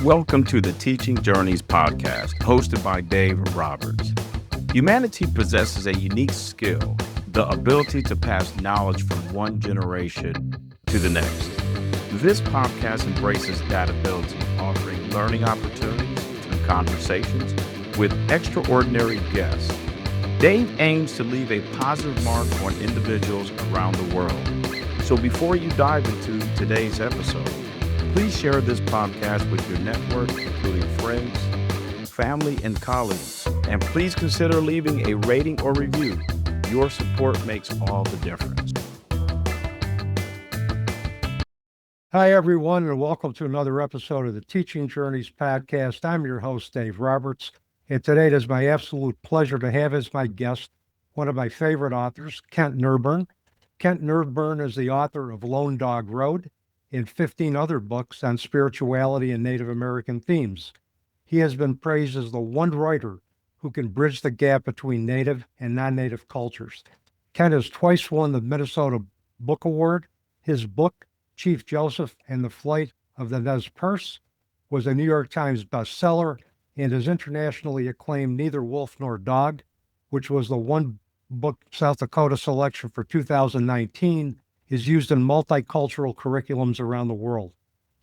Welcome to the Teaching Journeys podcast, hosted by Dave Roberts. Humanity possesses a unique skill, the ability to pass knowledge from one generation to the next. This podcast embraces that ability, offering learning opportunities through conversations with extraordinary guests. Dave aims to leave a positive mark on individuals around the world. So before you dive into today's episode, please share this podcast with your network, including friends, family, and colleagues. And please consider leaving a rating or review. Your support makes all the difference. Hi, everyone, and welcome to another episode of the Teaching Journeys podcast. I'm your host, Dave Roberts, and today it is my absolute pleasure to have as my guest one of my favorite authors, Kent Nerburn. Kent Nerburn is the author of Lone Dog Road and 15 other books on spirituality and Native American themes. He has been praised as the one writer who can bridge the gap between Native and non-Native cultures. Kent has twice won the Minnesota Book Award. His book, Chief Joseph and the Flight of the Nez Perce, was a New York Times bestseller, and his internationally acclaimed Neither Wolf Nor Dog, which was the one book South Dakota selection for 2019, is used in multicultural curriculums around the world.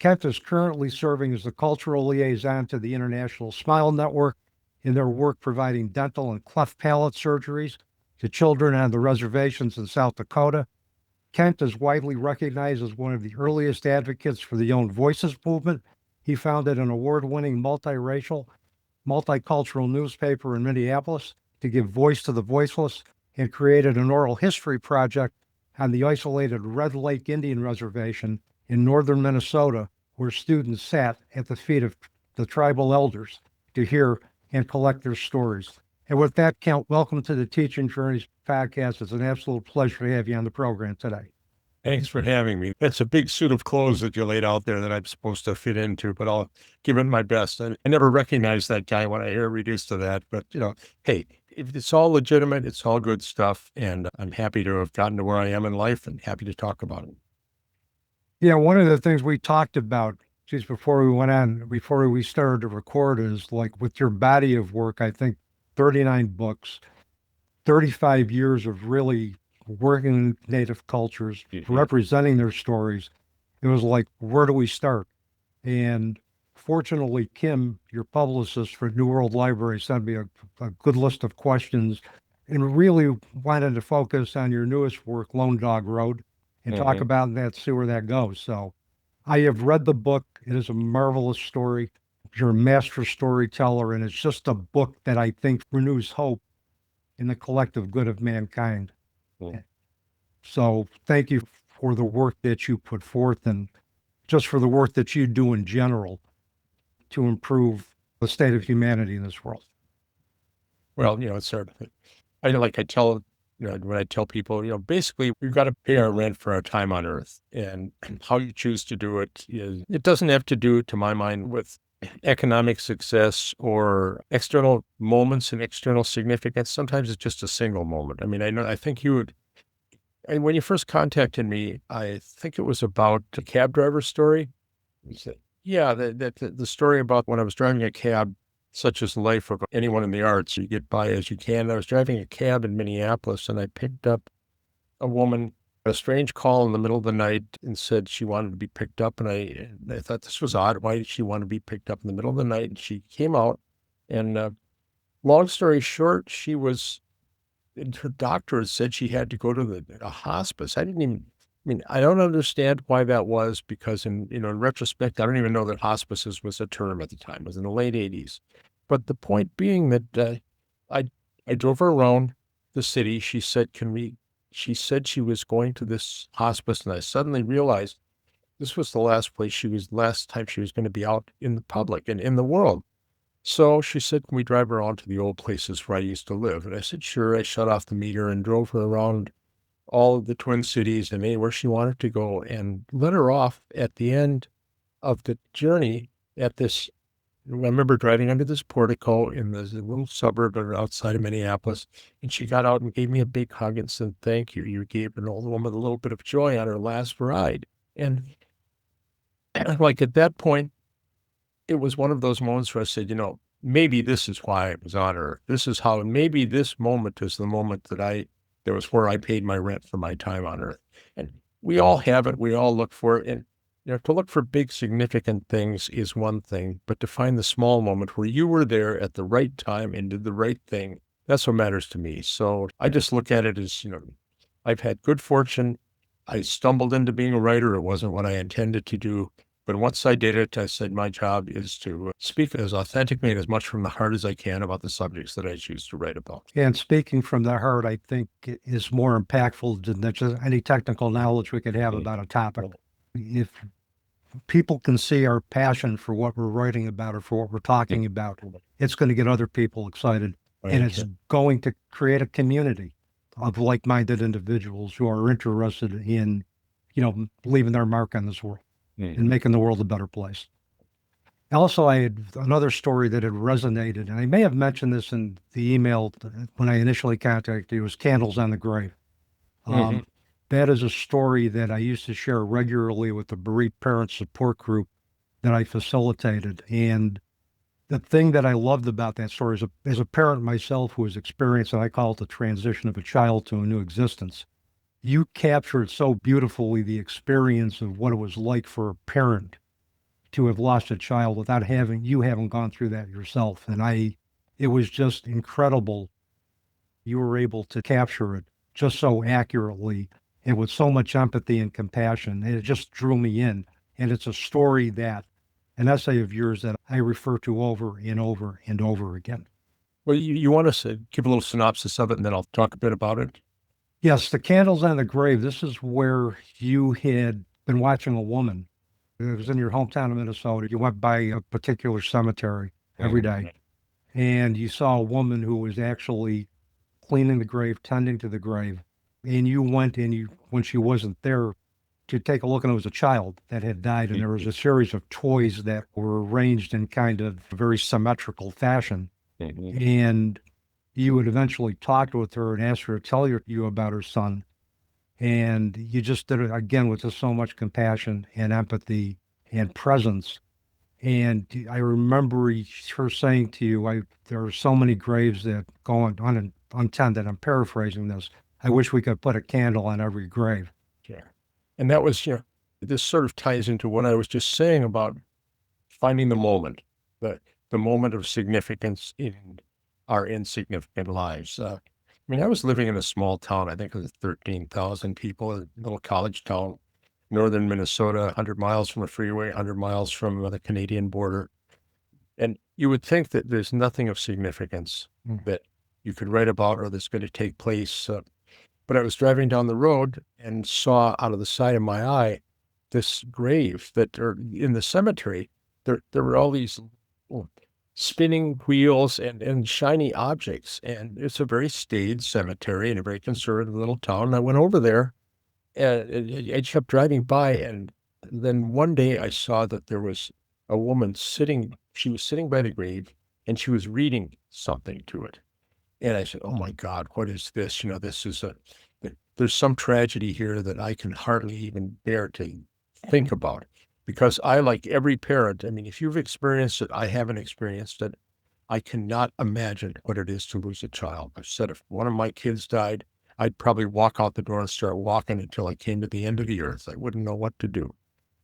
Kent is currently serving as the cultural liaison to the International Smile Network in their work providing dental and cleft palate surgeries to children on the reservations in South Dakota. Kent is widely recognized as one of the earliest advocates for the Young Voices movement. He founded an award-winning multiracial, multicultural newspaper in Minneapolis to give voice to the voiceless and created an oral history project on the isolated Red Lake Indian Reservation in northern Minnesota, where students sat at the feet of the tribal elders to hear and collect their stories. And with that, Kent, welcome to the Teaching Journeys podcast. It's an absolute pleasure to have you on the program today. Thanks for having me. It's a big suit of clothes that you laid out there that I'm supposed to fit into, but I'll give it my best. I never recognize that guy when I hear reduced to that, but hey, if it's all legitimate, it's all good stuff, and I'm happy to have gotten to where I am in life and happy to talk about it. Yeah, one of the things we talked about just before we started to record is like with your body of work, I think 39 books, 35 years of really working in Native cultures, representing their stories. It was like, where do we start? And fortunately, Kim, your publicist for New World Library, sent me a good list of questions and really wanted to focus on your newest work, Lone Dog Road, and talk about that, see where that goes. So I have read the book. It is a marvelous story. You're a master storyteller, and it's just a book that I think renews hope in the collective good of mankind. So thank you for the work that you put forth and just for the work that you do in general to improve the state of humanity in this world. Well, it's sort of, I tell, when I tell people, basically we've got to pay our rent for our time on earth, and how you choose to do it doesn't have to do, to my mind, with economic success or external moments and external significance. Sometimes it's just a single moment. I think you would, and when you first contacted me, I think it was about the cab driver story. You said, yeah, the story about when I was driving a cab, such as the life of anyone in the arts, you get by as you can. I was driving a cab in Minneapolis, and I picked up a woman, a strange call in the middle of the night, and said she wanted to be picked up. And I thought this was odd. Why did she want to be picked up in the middle of the night? And she came out, and long story short, her doctor had said she had to go to a hospice. I don't understand why that was, because in retrospect, I don't even know that hospices was a term at the time. It was in the late 80s. But the point being that I drove her around the city. She said she was going to this hospice, and I suddenly realized this was the last time she was going to be out in the public and in the world. So she said, can we drive her around to the old places where I used to live? And I said, sure. I shut off the meter and drove her around all of the Twin Cities and anywhere she wanted to go, and let her off at the end of the journey at this. I remember driving under this portico in this little suburb outside of Minneapolis, and she got out and gave me a big hug and said, thank you. You gave an old woman a little bit of joy on her last ride. And like at that point, it was one of those moments where I said, maybe this is why I was on earth. This is how, maybe this moment is the moment that was where I paid my rent for my time on earth. And we all have it. We all look for it. And, to look for big, significant things is one thing, but to find the small moment where you were there at the right time and did the right thing, that's what matters to me. So I just look at it as, I've had good fortune. I stumbled into being a writer. It wasn't what I intended to do. But once I did it, I said my job is to speak as authentically and as much from the heart as I can about the subjects that I choose to write about. And speaking from the heart, I think is more impactful than just any technical knowledge we could have about a topic. If people can see our passion for what we're writing about or for what we're talking about, it's going to get other people excited. And it's going to create a community of like-minded individuals who are interested in, leaving their mark on this world and making the world a better place. Also, I had another story that had resonated, and I may have mentioned this in the email when I initially contacted you, was Candles on the Grave. That is a story that I used to share regularly with the bereaved parent support group that I facilitated. And the thing that I loved about that story is, as a parent myself who has experienced, and I call it the transition of a child to a new existence, you captured so beautifully the experience of what it was like for a parent to have lost a child without having gone through that yourself. And it was just incredible. You were able to capture it just so accurately and with so much empathy and compassion. And it just drew me in. And it's a story an essay of yours that I refer to over and over and over again. Well, you want us to give a little synopsis of it, and then I'll talk a bit about it? Yes, the Candles on the Grave. This is where you had been watching a woman. It was in your hometown of Minnesota. You went by a particular cemetery every day, and you saw a woman who was actually cleaning the grave, tending to the grave. And you went in, when she wasn't there, to take a look, and it was a child that had died, and there was a series of toys that were arranged in kind of very symmetrical fashion. And you would eventually talk with her and ask her to tell you about her son. And you just did it again with just so much compassion and empathy and presence. And I remember her saying to you, there are so many graves that go untended. I'm paraphrasing this. I wish we could put a candle on every grave. Yeah. And that was, this sort of ties into what I was just saying about finding the moment, the moment of significance in our insignificant lives. I was living in a small town. I think it was 13,000 people, a little college town, northern Minnesota, 100 miles from a freeway, 100 miles from the Canadian border. And you would think that there's nothing of significance that you could write about or that's going to take place. But I was driving down the road and saw out of the side of my eye this grave that are in the cemetery. There were all these spinning wheels and shiny objects. And it's a very staid cemetery in a very conservative little town. And I went over there and I kept driving by. And then one day I saw that there was a woman she was sitting by the grave and she was reading something to it. And I said, oh my God, what is this? There's some tragedy here that I can hardly even bear to think about. Because I, like every parent, if you've experienced it, I haven't experienced it. I cannot imagine what it is to lose a child. I've said if one of my kids died, I'd probably walk out the door and start walking until I came to the end of the earth. I wouldn't know what to do.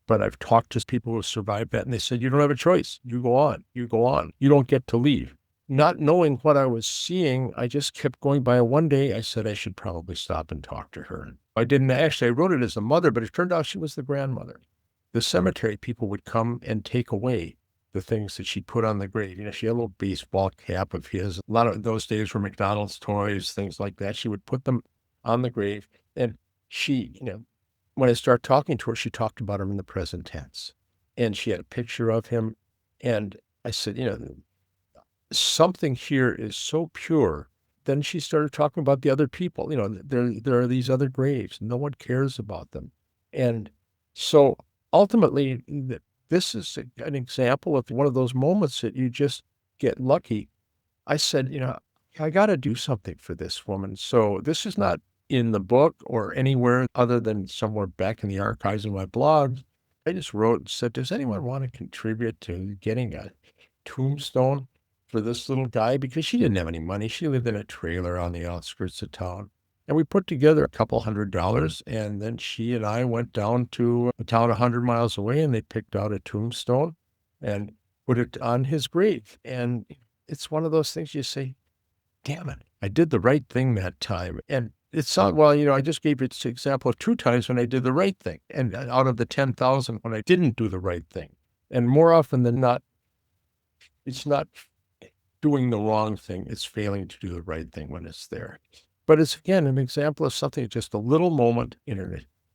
But I've talked to people who survived that, and they said, you don't have a choice. You go on. You go on. You don't get to leave. Not knowing what I was seeing, I just kept going by. One day I said I should probably stop and talk to her. I didn't actually, I wrote it as a mother, but it turned out she was the grandmother. The cemetery people would come and take away the things that she put on the grave. She had a little baseball cap of his. A lot of those days were McDonald's toys, things like that. She would put them on the grave. And she, when I started talking to her, she talked about him in the present tense. And she had a picture of him. And I said, something here is so pure. Then she started talking about the other people. There are these other graves. No one cares about them. And so ultimately, this is an example of one of those moments that you just get lucky. I said, I got to do something for this woman. So this is not in the book or anywhere other than somewhere back in the archives of my blog. I just wrote and said, does anyone want to contribute to getting a tombstone for this little guy? Because she didn't have any money. She lived in a trailer on the outskirts of town. And we put together a couple $100, and then she and I went down to a town 100 miles away, and they picked out a tombstone and put it on his grave. And it's one of those things you say, damn it, I did the right thing that time. And it's not, well, I just gave you an example of 2 times when I did the right thing, and out of the 10,000 when I didn't do the right thing. And more often than not, it's not doing the wrong thing, it's failing to do the right thing when it's there. But it's, again, an example of something, just a little moment in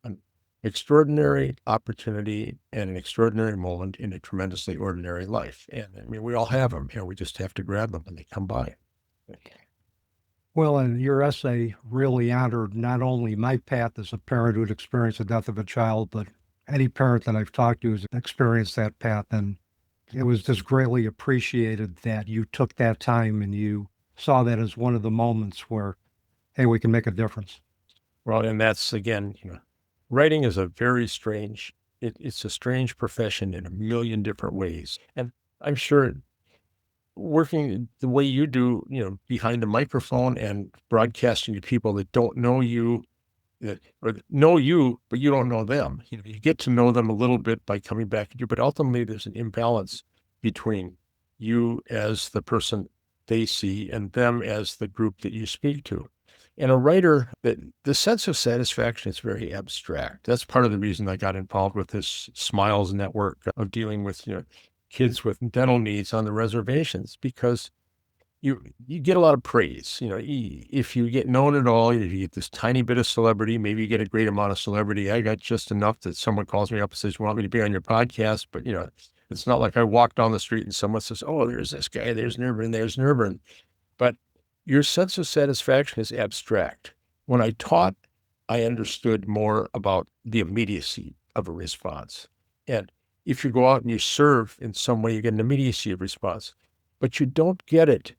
an extraordinary opportunity and an extraordinary moment in a tremendously ordinary life. And I mean, we all have them, we just have to grab them when they come by. Well, and your essay really honored not only my path as a parent who'd experienced the death of a child, but any parent that I've talked to who's experienced that path. And it was just greatly appreciated that you took that time and you saw that as one of the moments where, hey, we can make a difference. Well, and that's, again, writing is a very strange, it's a strange profession in a million different ways. And I'm sure working the way you do, behind a microphone and broadcasting to people that don't know you, or know you, but you don't know them. You get to know them a little bit by coming back at you, but ultimately there's an imbalance between you as the person they see and them as the group that you speak to. And a writer, that the sense of satisfaction is very abstract. That's part of the reason I got involved with this Smiles network of dealing with, kids with dental needs on the reservations, because you get a lot of praise. If you get known at all, if you get this tiny bit of celebrity, maybe you get a great amount of celebrity. I got just enough that someone calls me up and says, "You want me to be on your podcast?" But it's not like I walk down the street and someone says, "Oh, there's this guy, there's Nerburn." But your sense of satisfaction is abstract. When I taught, I understood more about the immediacy of a response. And if you go out and you serve in some way, you get an immediacy of response, but you don't get it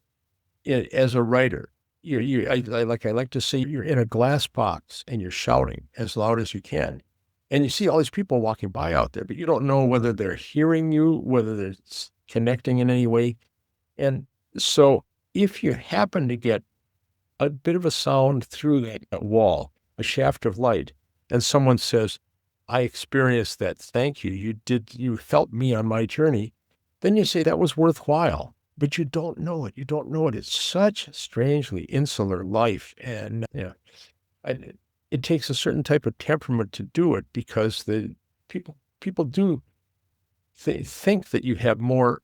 as a writer. I like to say, you're in a glass box and you're shouting as loud as you can. And you see all these people walking by out there, but you don't know whether they're hearing you, whether they're connecting in any way. And so if you happen to get a bit of a sound through that wall, a shaft of light, and someone says, "I experienced that. Thank you. You felt me on my journey," then you say that was worthwhile. But you don't know it. You don't know it. It's such a strangely insular life. And it takes a certain type of temperament to do it, because the people do think that you have more,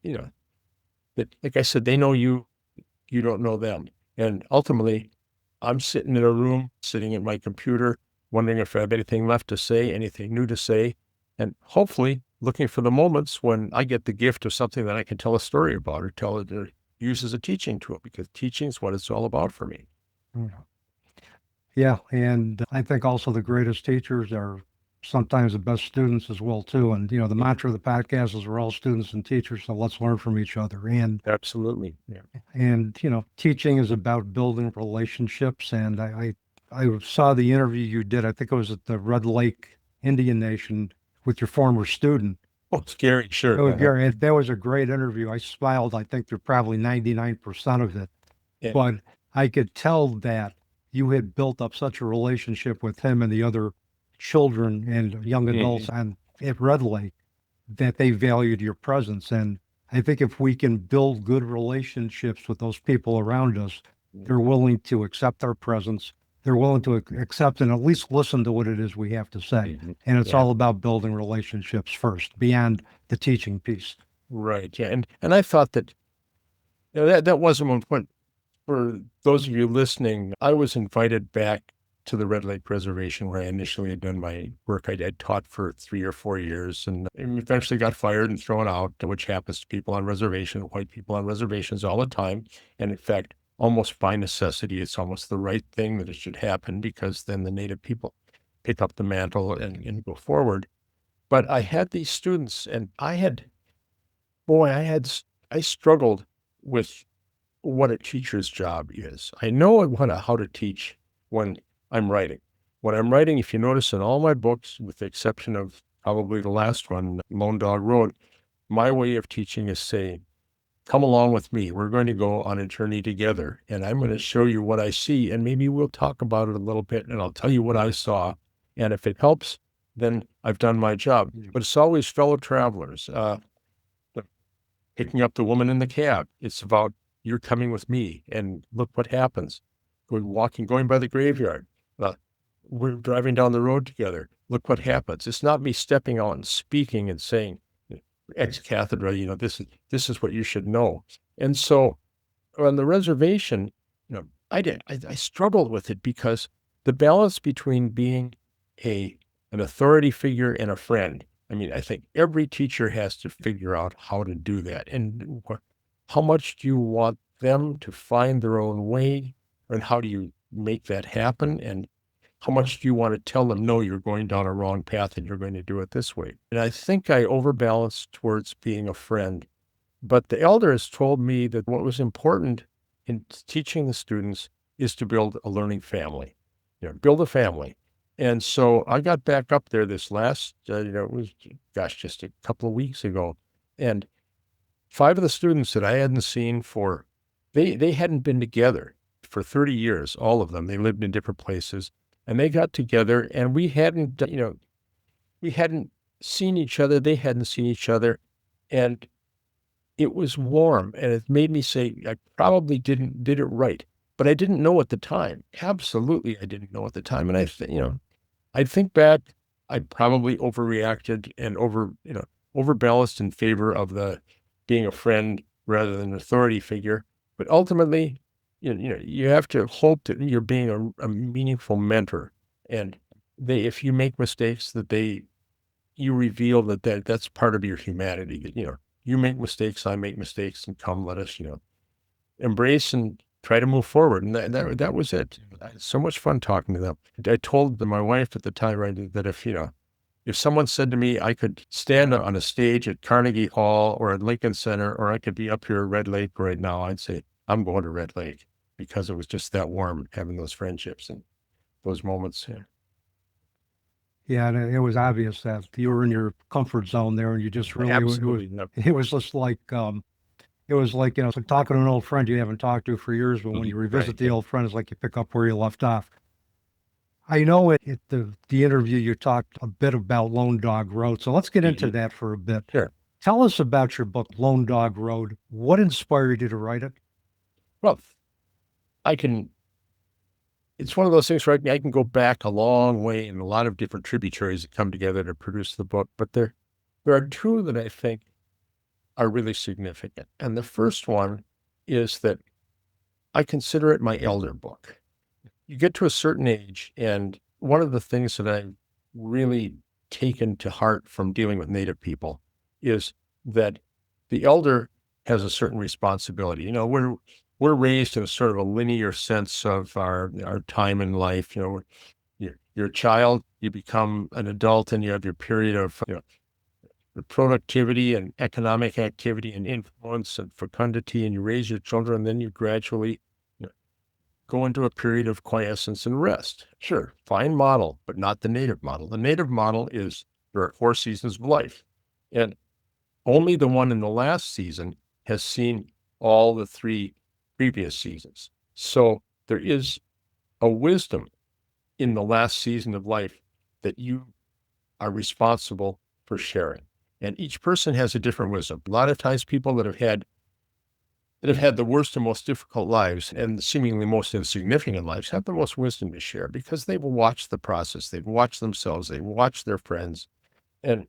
that, like I said, they know you, you don't know them. And ultimately, I'm sitting in a room, sitting at my computer, wondering if I have anything left to say, anything new to say, and hopefully looking for the moments when I get the gift of something that I can tell a story about, or tell it, or use as a teaching tool, because teaching is what it's all about for me. Yeah, and I think also the greatest teachers are sometimes the best students as well too. And the mantra of the podcast is we're all students and teachers, so let's learn from each other. And Absolutely. Yeah. and teaching is about building relationships. And I saw the interview you did. I think it was at the Red Lake Indian Nation with your former student. Oh, scary, sure. That was a great interview. I smiled, I think, through probably 99% of it. Yeah. But I could tell that you had built up such a relationship with him and the other children and young adults at Red Lake that they valued your presence. And I think if we can build good relationships with those people around us, they're willing to accept our presence. They're willing to accept and at least listen to what it is we have to say. And it's all about building relationships first, beyond the teaching piece. Right. Yeah. And I thought that that wasn't one point. For those of you listening, I was invited back to the Red Lake Reservation where I initially had done my work. I had taught for 3 or 4 years and eventually got fired and thrown out, which happens to people on reservations, white people on reservations all the time. And in fact, almost by necessity, it's almost the right thing that it should happen, because then the Native people pick up the mantle and go forward. But I had these students, and I struggled with what a teacher's job is. I know how to teach when I'm writing. When I'm writing, if you notice in all my books, with the exception of probably the last one, Lone Dog Road. My way of teaching is saying, come along with me. We're going to go on a journey together, and I'm going to show you what I see, and maybe we'll talk about it a little bit, and I'll tell you what I saw. And if it helps, then I've done my job. But it's always fellow travelers. Picking up the woman in the cab. It's about, you're coming with me, and look what happens. Going by the graveyard. We're driving down the road together. Look what happens. It's not me stepping out and speaking and saying, ex cathedra, this is what you should know. And so on the reservation, I struggled with it because the balance between being an authority figure and a friend. I mean, I think every teacher has to figure out how to do that. And how much do you want them to find their own way, and how do you make that happen? And how much do you want to tell them, no, you're going down a wrong path and you're going to do it this way? And I think I overbalanced towards being a friend. But the elder has told me that what was important in teaching the students is to build a learning family, build a family. And so I got back up there this last, it was, just a couple of weeks ago. And 5 of the students that I hadn't seen they hadn't been together for 30 years, all of them. They lived in different places. And they got together, and we hadn't seen each other. They hadn't seen each other. And it was warm, and it made me say, I probably did it right, but I didn't know at the time. Absolutely, I didn't know at the time. And I think back, I probably overreacted and overbalanced in favor of the being a friend rather than an authority figure. But ultimately, you have to hope that you're being a meaningful mentor, and if you make mistakes, you reveal that's part of your humanity. That, you make mistakes, I make mistakes, and come, let us, embrace and try to move forward. And that was it. I had so much fun talking to them. I told my wife at the time, right, that if someone said to me, I could stand on a stage at Carnegie Hall or at Lincoln Center, or I could be up here at Red Lake right now, I'd say, I'm going to Red Lake, because it was just that warm having those friendships and those moments. Yeah. Yeah, and it was obvious that you were in your comfort zone there, and you just really, Absolutely. it was just like, it was like, it's like talking to an old friend you haven't talked to for years, but when you revisit Right, the yeah. old friend, it's like you pick up where you left off. I know at the interview you talked a bit about Lone Dog Road, so let's get into Mhm. that for a bit. Sure. Tell us about your book, Lone Dog Road. What inspired you to write it? Well, it's one of those things where I can go back a long way in a lot of different tributaries that come together to produce the book, but there are 2 that I think are really significant. And the first one is that I consider it my elder book. You get to a certain age, and one of the things that I've really taken to heart from dealing with Native people is that the elder has a certain responsibility. We're raised in a sort of a linear sense of our time in life. You're a child, you become an adult, and you have your period of productivity and economic activity and influence and fecundity, and you raise your children, and then you gradually go into a period of quiescence and rest. Sure, fine model, but not the native model. The native model is there are 4 seasons of life, and only the one in the last season has seen all the 3 previous seasons. So there is a wisdom in the last season of life that you are responsible for sharing. And each person has a different wisdom. A lot of times people that have had the worst and most difficult lives and seemingly most insignificant lives have the most wisdom to share because they've watched the process, they've watched themselves, they've watched their friends, and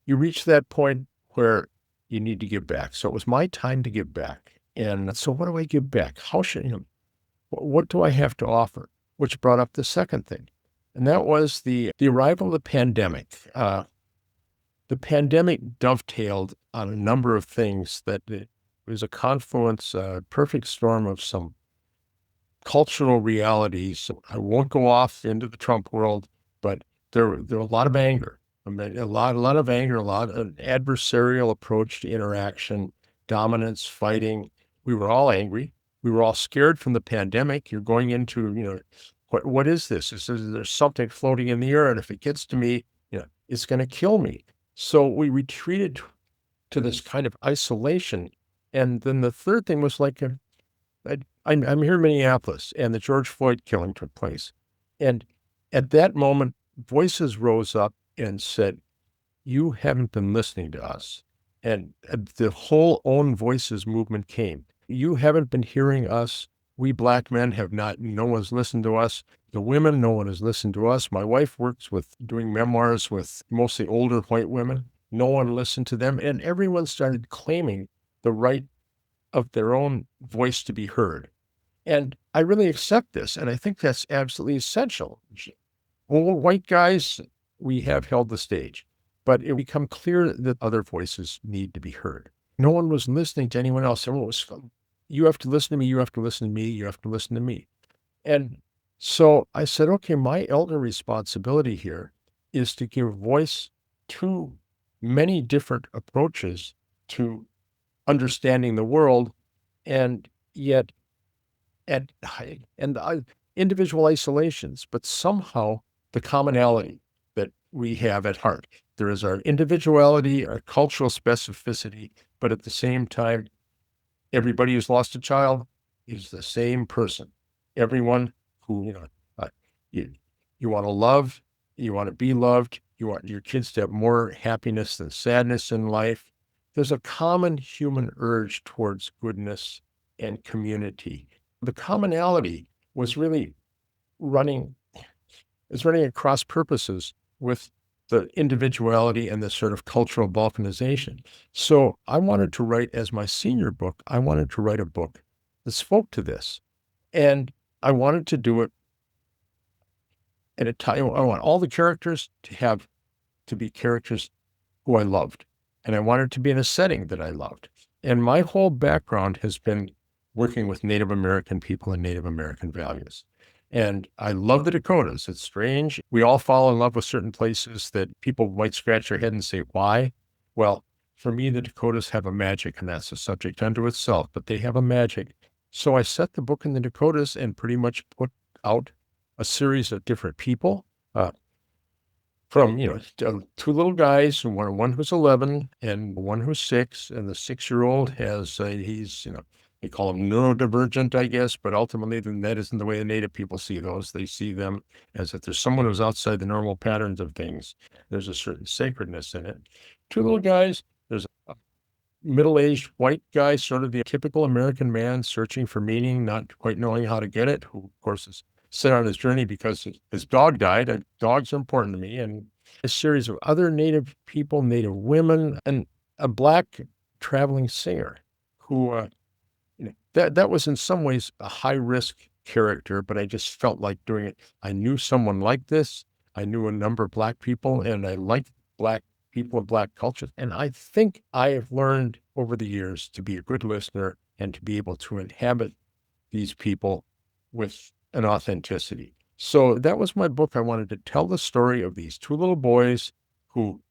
you reach that point where you need to give back. So it was my time to give back. And so what do I give back? What do I have to offer? Which brought up the second thing. And that was the arrival of the pandemic. The pandemic dovetailed on a number of things that it was a confluence, a perfect storm of some cultural realities. I won't go off into the Trump world, but there were a lot of anger. I mean, a lot of anger, a lot of adversarial approach to interaction, dominance, fighting. We were all angry. We were all scared from the pandemic. You're going into, what is this? Is there something floating in the air? And if it gets to me, it's going to kill me. So we retreated to this kind of isolation. And then the third thing was like, I'm here in Minneapolis, and the George Floyd killing took place. And at that moment, voices rose up and said, you haven't been listening to us. And the whole Own Voices movement came. You haven't been hearing us. We Black men have not, no one's listened to us. The women, no one has listened to us. My wife works with doing memoirs with mostly older white women. No one listened to them. And everyone started claiming the right of their own voice to be heard. And I really accept this. And I think that's absolutely essential. Old white guys, we have held the stage, but it became clear that other voices need to be heard. No one was listening to anyone else. Everyone was, you have to listen to me, you have to listen to me, you have to listen to me. And so I said, okay, my elder responsibility here is to give voice to many different approaches to understanding the world, and yet and individual isolations, but somehow the commonality that we have at heart. There is our individuality, our cultural specificity, but at the same time, everybody who's lost a child is the same person. Everyone who, you want to love, you want to be loved, you want your kids to have more happiness than sadness in life. There's a common human urge towards goodness and community. The commonality was really running across purposes with the individuality and this sort of cultural balkanization. So I wanted to write, as my senior book, I wanted to write a book that spoke to this. And I wanted to do it at a time, I want all the characters to be characters who I loved. And I wanted it to be in a setting that I loved. And my whole background has been working with Native American people and Native American values. And I love the Dakotas. It's strange. We all fall in love with certain places that people might scratch their head and say, why? Well, for me, the Dakotas have a magic, and that's a subject unto itself, but they have a magic. So I set the book in the Dakotas and pretty much put out a series of different people, from, two little guys, one who's 11 and one who's 6, and the 6-year-old has, he's, they call him neurodivergent, I guess, but ultimately then that isn't the way the Native people see those. They see them as if there's someone who's outside the normal patterns of things. There's a certain sacredness in it. Two little guys, there's a middle-aged white guy, sort of the typical American man searching for meaning, not quite knowing how to get it, who, of course, is set on his journey because his dog died. And dogs are important to me. And a series of other Native people, Native women, and a Black traveling singer who, that was in some ways a high-risk character, but I just felt like doing it. I knew someone like this. I knew a number of Black people, and I liked Black people of Black cultures. And I think I have learned over the years to be a good listener and to be able to inhabit these people with an authenticity. So that was my book. I wanted to tell the story of these two little boys who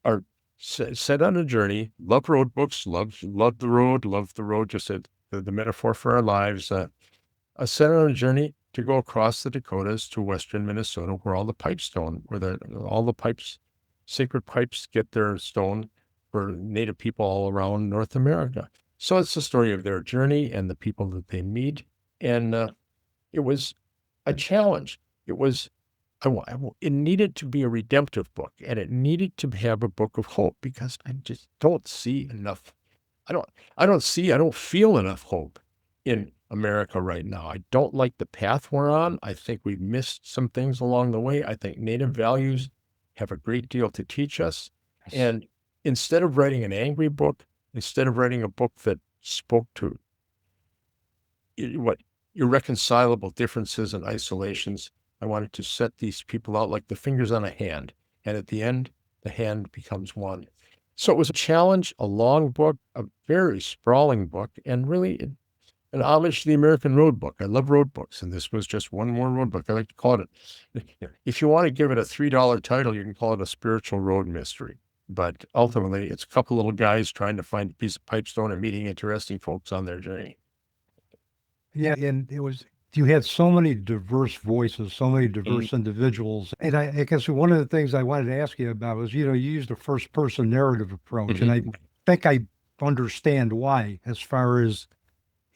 are set on a journey, love road books, love the road, just the metaphor for our lives, set on a journey to go across the Dakotas to western Minnesota, where all the pipestone, all the pipes, sacred pipes get their stone for Native people all around North America. So it's the story of their journey and the people that they meet. And it was a challenge. It needed to be a redemptive book, and it needed to have a book of hope, because I just don't see enough. I don't feel enough hope in America right now. I don't like the path we're on. I think we've missed some things along the way. I think Native values have a great deal to teach us. And instead of writing an angry book, instead of writing a book that spoke to irreconcilable differences and isolations, I wanted to set these people out like the fingers on a hand. And at the end, the hand becomes one. So it was a challenge, a long book, a very sprawling book, and really an homage to the American road book. I love road books, and this was just one more road book. I like to call it, if you want to give it a $3 title, you can call it a spiritual road mystery. But ultimately, it's a couple little guys trying to find a piece of pipestone and meeting interesting folks on their journey. Yeah, and it was you had so many diverse voices, so many diverse individuals. And I guess one of the things I wanted to ask you about was, you used a first person narrative approach. And I think I understand why, as far as,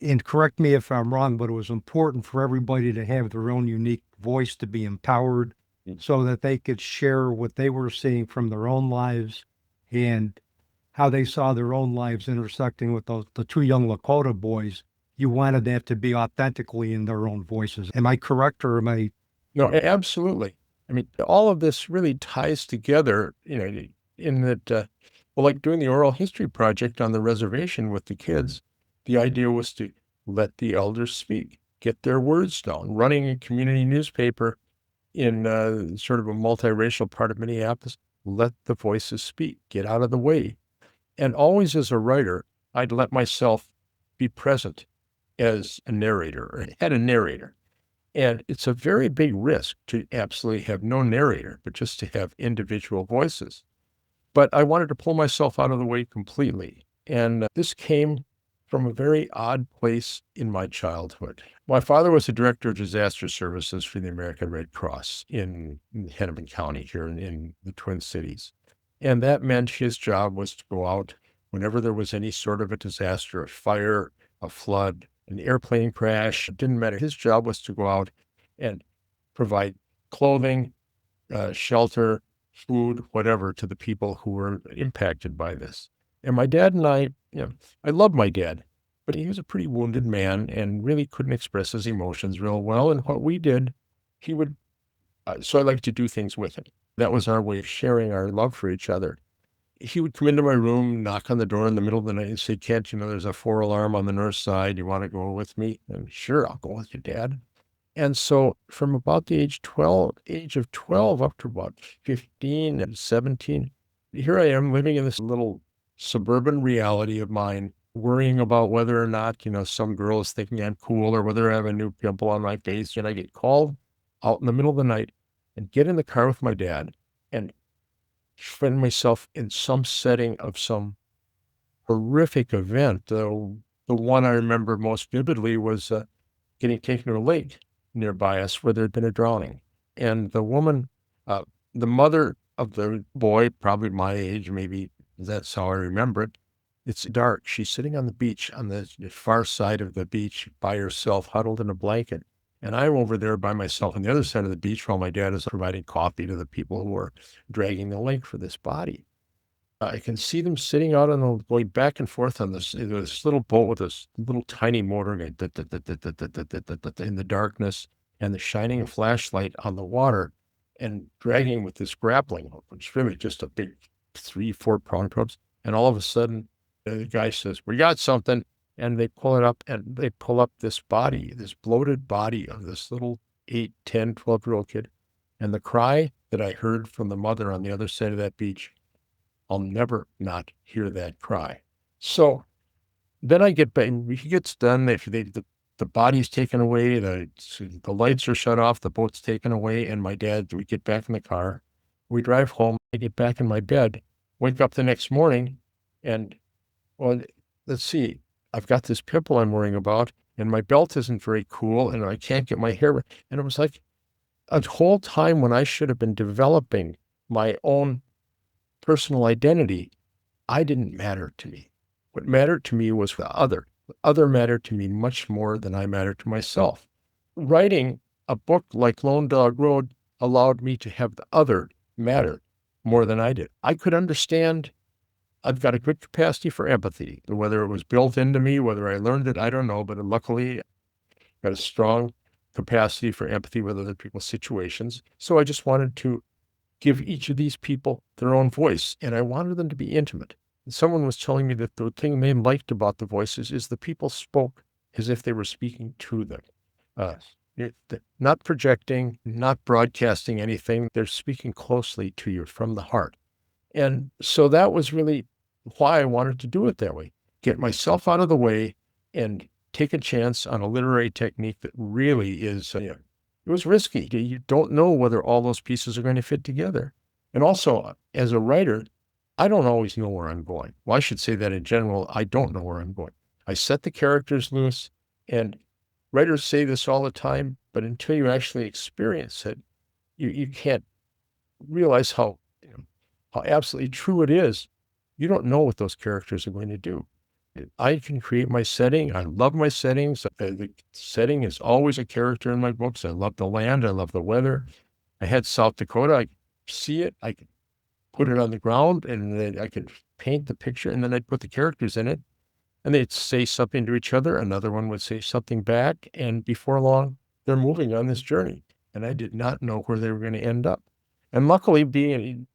and correct me if I'm wrong, but it was important for everybody to have their own unique voice, to be empowered so that they could share what they were seeing from their own lives and how they saw their own lives intersecting with the two young Lakota boys. You wanted that to be authentically in their own voices. Am I correct, or am I? No, absolutely. I mean, all of this really ties together, in that, well, like doing the oral history project on the reservation with the kids, the idea was to let the elders speak, get their words down. Running a community newspaper in sort of a multiracial part of Minneapolis, let the voices speak, get out of the way. And always as a writer, I'd let myself be present as a narrator, or had a narrator. And it's a very big risk to absolutely have no narrator, but just to have individual voices. But I wanted to pull myself out of the way completely. And this came from a very odd place in my childhood. My father was the director of disaster services for the American Red Cross in Hennepin County here in the Twin Cities. And that meant his job was to go out whenever there was any sort of a disaster, a fire, a flood, an airplane crash. It didn't matter. His job was to go out and provide clothing, shelter, food, whatever, to the people who were impacted by this. And my dad and I loved my dad, but he was a pretty wounded man and really couldn't express his emotions real well. And what we did, he would, so I like to do things with him. That was our way of sharing our love for each other. He would come into my room, knock on the door in the middle of the night and say, Kent, there's a 4 alarm on the north side. You want to go with me? And sure, I'll go with you, Dad. And so from about the age of 12 up to about 15 and 17, here I am living in this little suburban reality of mine, worrying about whether or not, some girl is thinking I'm cool, or whether I have a new pimple on my face. And I get called out in the middle of the night and get in the car with my dad and find myself in some setting of some horrific event. The one I remember most vividly was getting taken to a lake nearby us where there had been a drowning. And the woman, the mother of the boy, probably my age, maybe that's how I remember it. It's dark. She's sitting on the beach, on the far side of the beach by herself, huddled in a blanket. And I'm over there by myself on the other side of the beach while my dad is providing coffee to the people who are dragging the lake for this body. I can see them sitting out going back and forth on this little boat with this little tiny motor in the darkness, and the shining flashlight on the water, and dragging with this grappling hook, which is really just a big 3-4 pound ropes. And all of a sudden, the guy says, "We got something." And they pull it up, and they pull up this body, this bloated body of this little 8, 10, 12-year-old kid. And the cry that I heard from the mother on the other side of that beach, I'll never not hear that cry. So then I get back, he gets done. The body's taken away, the lights are shut off, the boat's taken away, and my dad, we get back in the car. We drive home. I get back in my bed, wake up the next morning, and, well, let's see. I've got this pimple I'm worrying about, and my belt isn't very cool, and I can't get my hair. And it was like a whole time when I should have been developing my own personal identity, I didn't matter to me. What mattered to me was the other. The other mattered to me much more than I mattered to myself. Writing a book like Lone Dog Road allowed me to have the other matter more than I did. I could understand. I've got a good capacity for empathy. Whether it was built into me, whether I learned it, I don't know. But luckily, I've got a strong capacity for empathy with other people's situations. So I just wanted to give each of these people their own voice, and I wanted them to be intimate. And someone was telling me that the thing they liked about the voices is the people spoke as if they were speaking to them. Not projecting, not broadcasting anything. They're speaking closely to you from the heart. And so that was really why I wanted to do it that way. Get myself out of the way and take a chance on a literary technique that really is, it was risky. You don't know whether all those pieces are going to fit together. And also, as a writer, I don't always know where I'm going. Well, I should say that in general, I don't know where I'm going. I set the characters loose, and writers say this all the time, but until you actually experience it, you can't realize how absolutely true it is. You don't know what those characters are going to do. I can create my setting. I love my settings. The setting is always a character in my books. I love the land. I love the weather. I had South Dakota. I see it. I could put it on the ground, and then I could paint the picture, and then I'd put the characters in it, and they'd say something to each other. Another one would say something back, and before long, they're moving on this journey. And I did not know where they were going to end up. And luckily, being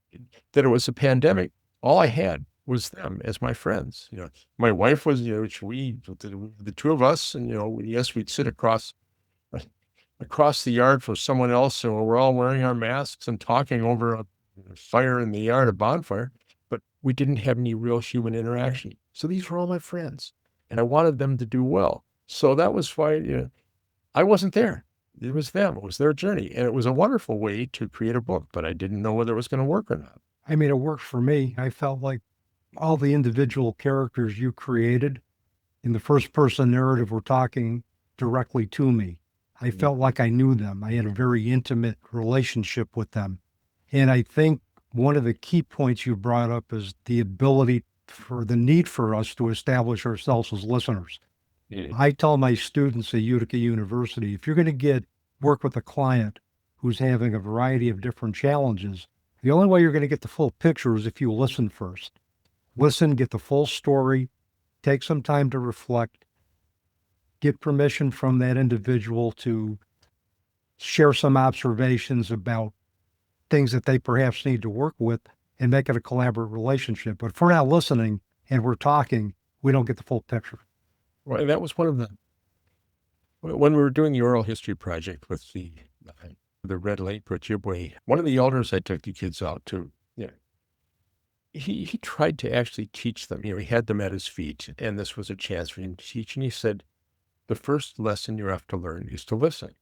that it was a pandemic, all I had was them as my friends. My wife was, the two of us, and yes, we'd sit across the yard from someone else, so we're all wearing our masks and talking over a fire in the yard, a bonfire, but we didn't have any real human interaction. So these were all my friends, and I wanted them to do well. So that was why I wasn't there. It was them. It was their journey, and it was a wonderful way to create a book, but I didn't know whether it was going to work or not. I mean, it worked for me. I felt like all the individual characters you created in the first person narrative were talking directly to me. I felt like I knew them. I had a very intimate relationship with them. And I think one of the key points you brought up is the need for us to establish ourselves as listeners. Yeah. I tell my students at Utica University, if you're going to work with a client who's having a variety of different challenges, the only way you're going to get the full picture is if you listen first. Listen, get the full story, take some time to reflect, get permission from that individual to share some observations about things that they perhaps need to work with, and make it a collaborative relationship. But if we're not listening and we're talking, we don't get the full picture. Well, that was when we were doing the oral history project with the Red Lake Ojibwe, one of the elders I took the kids out to, he tried to actually teach them. He had them at his feet, and this was a chance for him to teach. And he said, the first lesson you have to learn is to listen.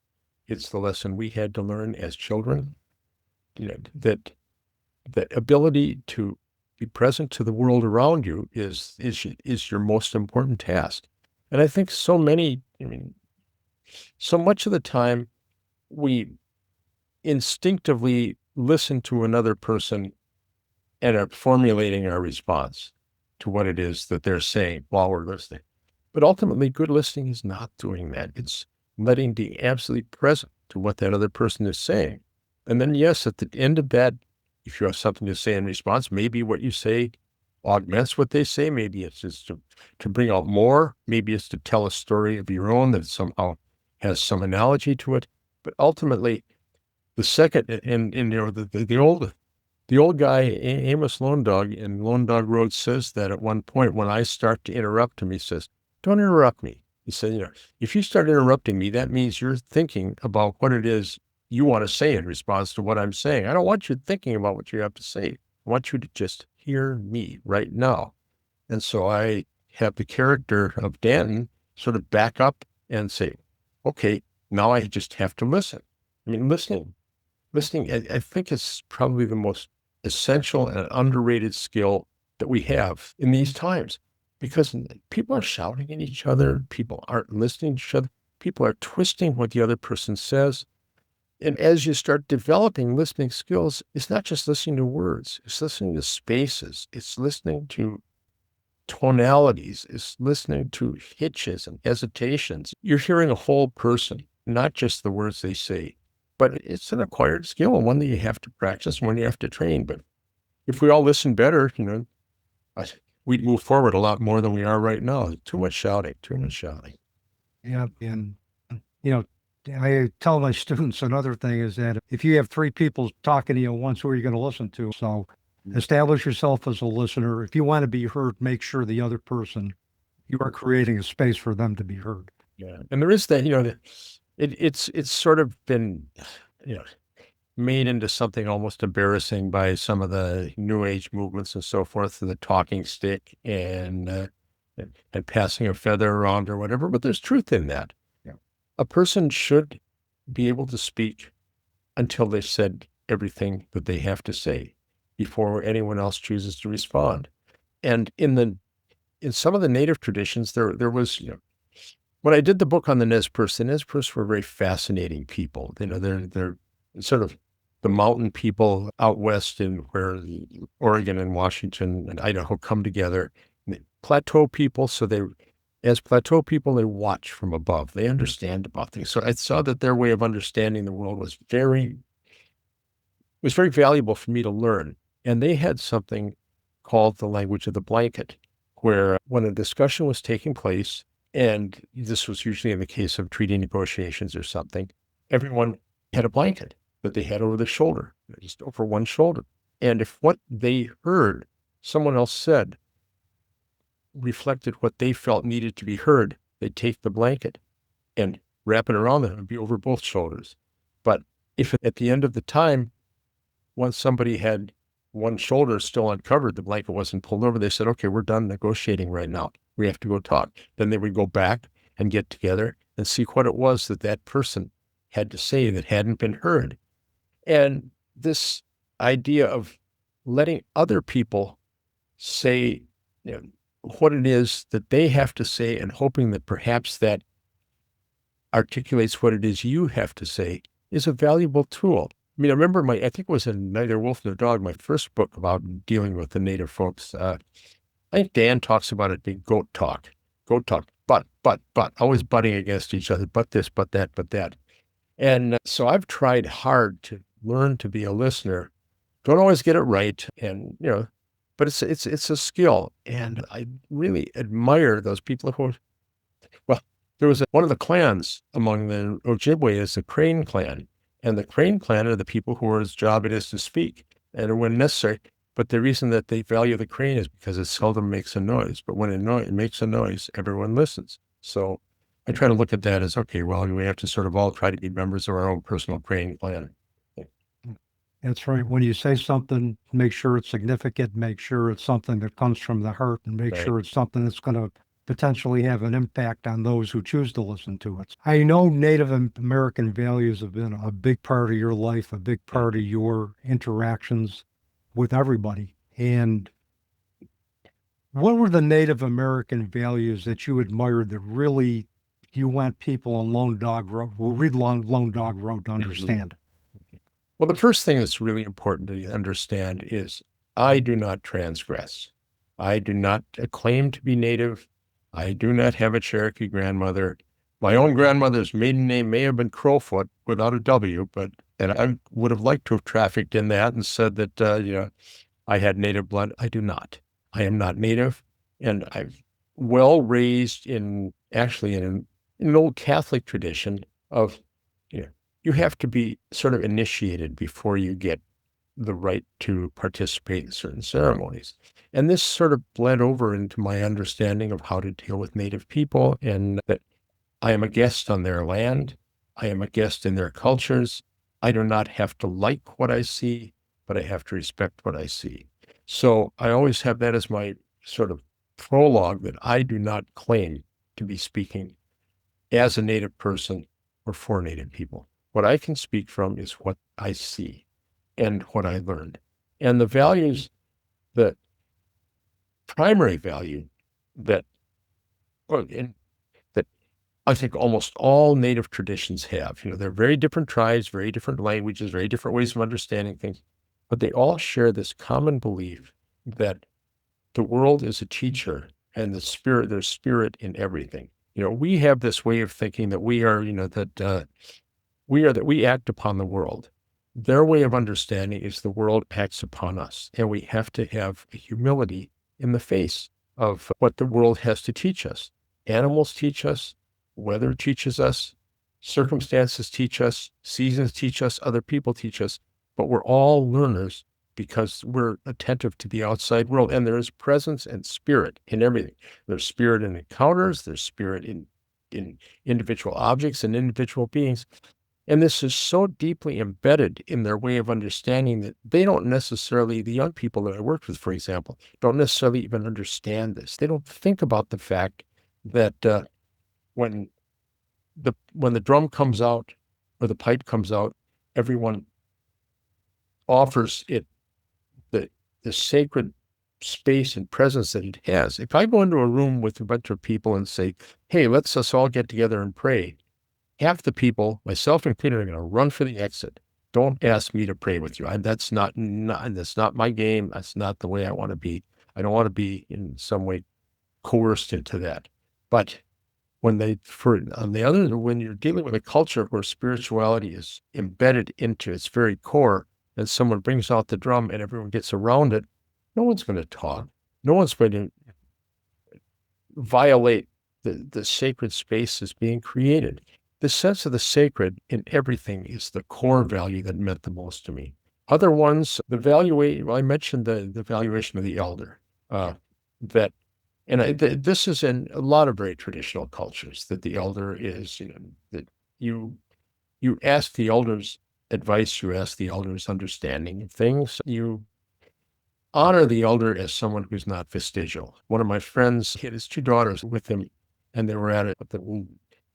It's the lesson we had to learn as children, that ability to be present to the world around you is your most important task. And I think so much of the time we instinctively listen to another person and are formulating our response to what it is that they're saying while we're listening. But ultimately, good listening is not doing that. It's being absolutely present to what that other person is saying. And then, yes, at the end of that, if you have something to say in response, maybe what you say augments what they say. Maybe it's just to bring out more. Maybe it's to tell a story of your own that somehow has some analogy to it. But ultimately, the second, the old guy, Amos Lone Dog in Lone Dog Road, says that at one point when I start to interrupt him, he says, don't interrupt me. He said, if you start interrupting me, that means you're thinking about what it is you want to say in response to what I'm saying. I don't want you thinking about what you have to say. I want you to just hear me right now. And so I have the character of Danton sort of back up and say, okay, now I just have to listen. Listening, I think is probably the most essential and underrated skill that we have in these times, because people are shouting at each other. People aren't listening to each other. People are twisting what the other person says. And as you start developing listening skills, it's not just listening to words. It's listening to spaces. It's listening to tonalities. It's listening to hitches and hesitations. You're hearing a whole person, not just the words they say. But it's an acquired skill, and one that you have to practice and one you have to train. But if we all listen better, we'd move forward a lot more than we are right now. Too much shouting. Yeah. And, I tell my students another thing is that if you have three people talking to you at once, who are you going to listen to? So establish yourself as a listener. If you want to be heard, make sure the other person, you are creating a space for them to be heard. Yeah. And there is that, it's sort of been, made into something almost embarrassing by some of the new age movements and so forth, the talking stick and passing a feather around or whatever. But there's truth in that. A person should be able to speak until they've said everything that they have to say before anyone else chooses to respond. And in some of the native traditions, there was, when I did the book on the Nez Perce were very fascinating people. They're sort of the mountain people out west in where Oregon and Washington and Idaho come together. Plateau people, as plateau people, they watch from above. They understand about things. So I saw that their way of understanding the world was very valuable for me to learn. And they had something called the language of the blanket, where when a discussion was taking place, and this was usually in the case of treaty negotiations or something, everyone had a blanket that they had over their shoulder, just over one shoulder. And if what they heard someone else said reflected what they felt needed to be heard, they'd take the blanket and wrap it around them and be over both shoulders. But if at the end of the time, once somebody had one shoulder still uncovered, the blanket wasn't pulled over, they said, okay, we're done negotiating right now. We have to go talk. Then they would go back and get together and see what it was that person had to say that hadn't been heard. And this idea of letting other people say, what it is that they have to say and hoping that perhaps that articulates what it is you have to say is a valuable tool. I remember I think it was in Neither Wolf Nor Dog, my first book about dealing with the native folks. I think Dan talks about it being goat talk, but, always butting against each other, but this, but that, but that. And so I've tried hard to learn to be a listener. Don't always get it right. And, but it's a skill. And I really admire those people there was one of the clans among the Ojibwe is the Crane clan. And the Crane clan are the people whose job it is to speak and when necessary. But the reason that they value the crane is because it seldom makes a noise. But when it makes a noise, everyone listens. So I try to look at that as, okay, well, we have to sort of all try to be members of our own personal Crane clan. That's right. When you say something, make sure it's significant, make sure it's something that comes from the heart, and make sure it's something that's going to potentially have an impact on those who choose to listen to it. I know Native American values have been a big part of your life, a big part of your interactions with everybody. And what were the Native American values that you admired that really you want people on Lone Dog Road, who read Lone Dog Road to understand? Well, the first thing that's really important to understand is I do not transgress. I do not claim to be Native. I do not have a Cherokee grandmother. My own grandmother's maiden name may have been Crowfoot without a W, and I would have liked to have trafficked in that and said that, I had Native blood. I do not. I am not Native, and I'm well raised in an old Catholic tradition of, you have to be sort of initiated before you get the right to participate in certain ceremonies. And this sort of bled over into my understanding of how to deal with Native people, and that I am a guest on their land. I am a guest in their cultures. I do not have to like what I see, but I have to respect what I see. So I always have that as my sort of prologue, that I do not claim to be speaking as a Native person or for Native people. What I can speak from is what I see and what I learned. And the values, the primary value that I think almost all Native traditions have, they're very different tribes, very different languages, very different ways of understanding things, but they all share this common belief that the world is a teacher and there's spirit in everything. We have this way of thinking that we are, that we act upon the world. Their way of understanding is the world acts upon us, and we have to have humility in the face of what the world has to teach us. Animals teach us, weather teaches us, circumstances teach us, seasons teach us, other people teach us, but we're all learners because we're attentive to the outside world, and there is presence and spirit in everything. There's spirit in encounters, there's spirit in individual objects and individual beings. And this is so deeply embedded in their way of understanding that they don't necessarily, the young people that I worked with, for example, don't necessarily even understand this. They don't think about the fact that when the drum comes out or the pipe comes out, everyone offers it the sacred space and presence that it has. If I go into a room with a bunch of people and say, hey, let's us all get together and pray, half the people, myself included, are going to run for the exit. Don't ask me to pray with you. That's not my game. That's not the way I want to be. I don't want to be in some way coerced into that. But when you're dealing with a culture where spirituality is embedded into its very core, and someone brings out the drum and everyone gets around it, no one's going to talk. No one's going to violate the sacred space that's being created. The sense of the sacred in everything is the core value that meant the most to me. Other ones, I mentioned the valuation of the elder, this is in a lot of very traditional cultures, that the elder is, that you ask the elder's advice, you ask the elder's understanding of things, you honor the elder as someone who's not vestigial. One of my friends had his 2 daughters with him, and they were at what the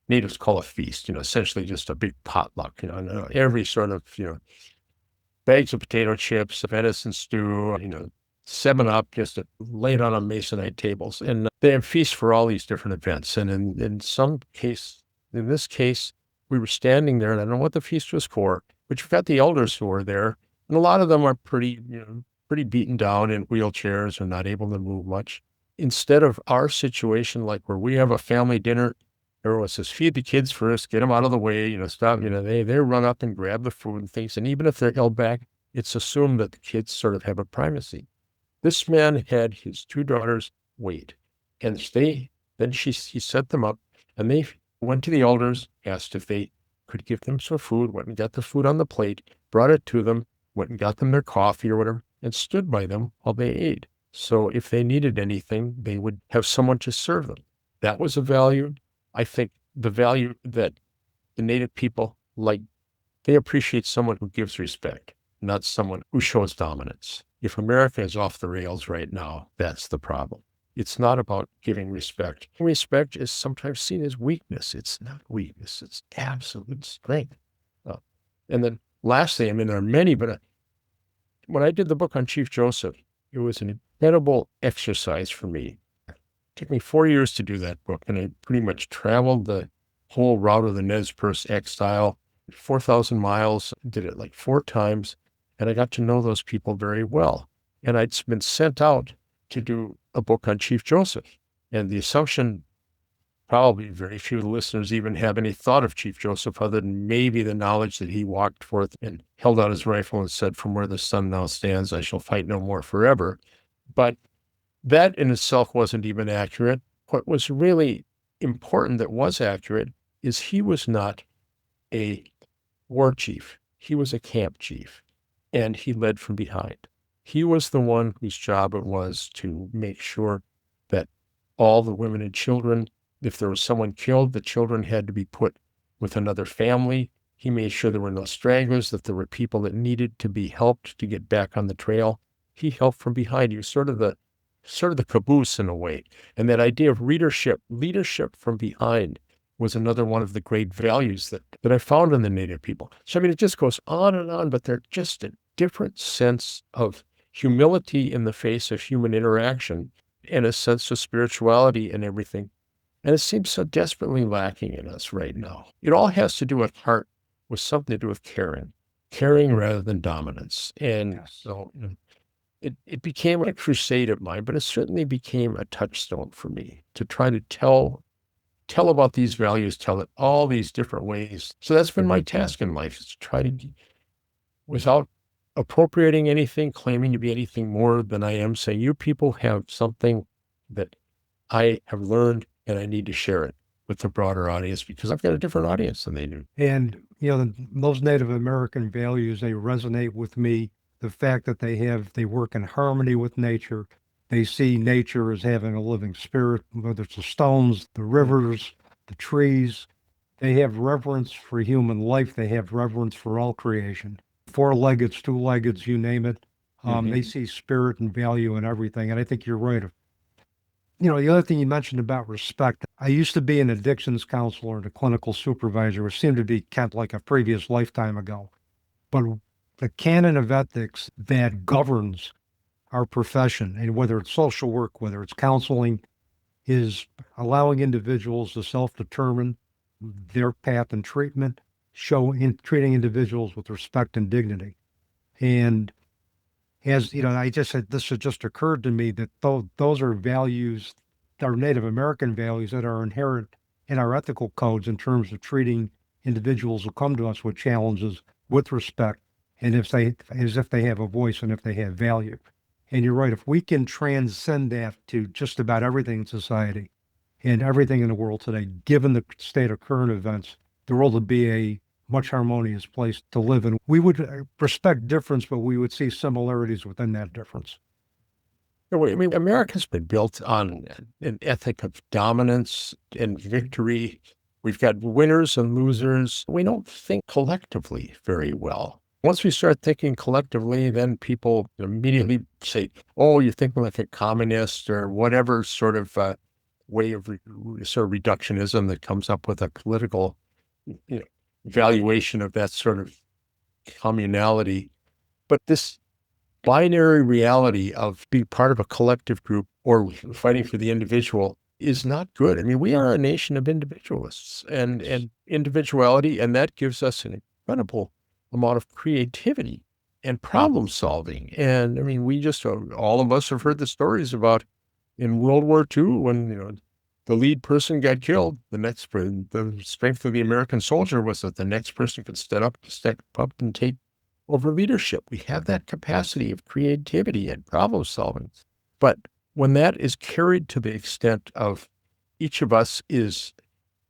natives call a feast, essentially just a big potluck, and every sort of, bags of potato chips, venison stew, 7-Up, just laid out on masonite tables. And they have feasts for all these different events. And in this case, we were standing there, and I don't know what the feast was for, but you've got the elders who are there, and a lot of them are pretty beaten down in wheelchairs and not able to move much. Instead of our situation, like where we have a family dinner, everyone says, feed the kids first, get them out of the way, stop, they run up and grab the food and things. And even if they're held back, it's assumed that the kids sort of have a primacy. This man had his 2 daughters wait, and he set them up, and they went to the elders, asked if they could give them some food, went and got the food on the plate, brought it to them, went and got them their coffee or whatever, and stood by them while they ate. So if they needed anything, they would have someone to serve them. That was a value. I think the value that the Native people they appreciate someone who gives respect, not someone who shows dominance. If America is off the rails right now, that's the problem. It's not about giving respect. Respect is sometimes seen as weakness. It's not weakness. It's absolute strength. And then lastly, there are many, but when I did the book on Chief Joseph, it was an incredible exercise for me. It took me 4 years to do that book, and I pretty much traveled the whole route of the Nez Perce exile, 4,000 miles, did it 4 times. And I got to know those people very well. And I'd been sent out to do a book on Chief Joseph. And the assumption, probably very few listeners even have any thought of Chief Joseph other than maybe the knowledge that he walked forth and held out his rifle and said, from where the sun now stands, I shall fight no more forever. But that in itself wasn't even accurate. What was really important that was accurate is he was not a war chief. He was a camp chief. And he led from behind. He was the one whose job it was to make sure that all the women and children, if there was someone killed, the children had to be put with another family. He made sure there were no stragglers, that there were people that needed to be helped to get back on the trail. He helped from behind. He was sort of the caboose in a way. And that idea of leadership from behind, was another one of the great values that I found in the Native people. So, it just goes on, but they're just a different sense of humility in the face of human interaction and a sense of spirituality and everything. And it seems so desperately lacking in us right now. It all has to do with heart, with something to do with caring rather than dominance. And so it became a crusade of mine, but it certainly became a touchstone for me to try to tell about these values, tell it all these different ways. So that's been my task in life, is to try to, without appropriating anything, claiming to be anything more than I am, say, you people have something that I have learned and I need to share it with the broader audience because I've got a different audience than they do. And, those Native American values, they resonate with me. The fact that they work in harmony with nature. They see nature as having a living spirit, whether it's the stones, the rivers, the trees. They have reverence for human life. They have reverence for all creation. 4-leggeds, 2-leggeds, you name it. They see spirit and value in everything. And I think you're right. The other thing you mentioned about respect, I used to be an addictions counselor and a clinical supervisor, which seemed to be kind of like a previous lifetime ago. But the canon of ethics that governs our profession, and whether it's social work, whether it's counseling, is allowing individuals to self-determine their path and treatment, treating individuals with respect and dignity. And as you know, I just said this had just occurred to me that those are values, are Native American values that are inherent in our ethical codes in terms of treating individuals who come to us with challenges with respect, and as if they have a voice and if they have value. And you're right, if we can transcend that to just about everything in society and everything in the world today, given the state of current events, the world would be a much harmonious place to live in. We would respect difference, but we would see similarities within that difference. I mean, America's been built on an ethic of dominance and victory. We've got winners and losers. We don't think collectively very well. Once we start thinking collectively, then people immediately say, oh, you're thinking like a communist or whatever sort of way of sort of reductionism that comes up with a political valuation of that sort of communality. But this binary reality of being part of a collective group or fighting for the individual is not good. I mean, we are a nation of individualists and individuality, and that gives us an incredible amount of creativity and problem solving. And I mean, all of us have heard the stories about in World War II when, the lead person got killed, the strength of the American soldier was that the next person could step up and take over leadership. We have that capacity of creativity and problem solving. But when that is carried to the extent of each of us is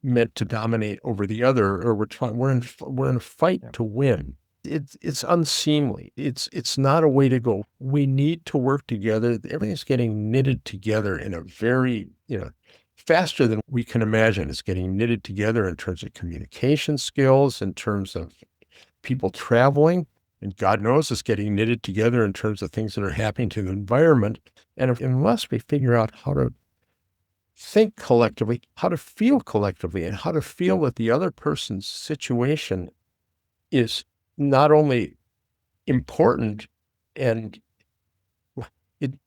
meant to dominate over the other, or we're in a fight to win, it's unseemly. It's not a way to go. We need to work together. Everything's getting knitted together in a very, faster than we can imagine. It's getting knitted together in terms of communication skills, in terms of people traveling, and God knows it's getting knitted together in terms of things that are happening to the environment. And unless we figure out how to think collectively, how to feel collectively, and how to feel that the other person's situation is not only important, and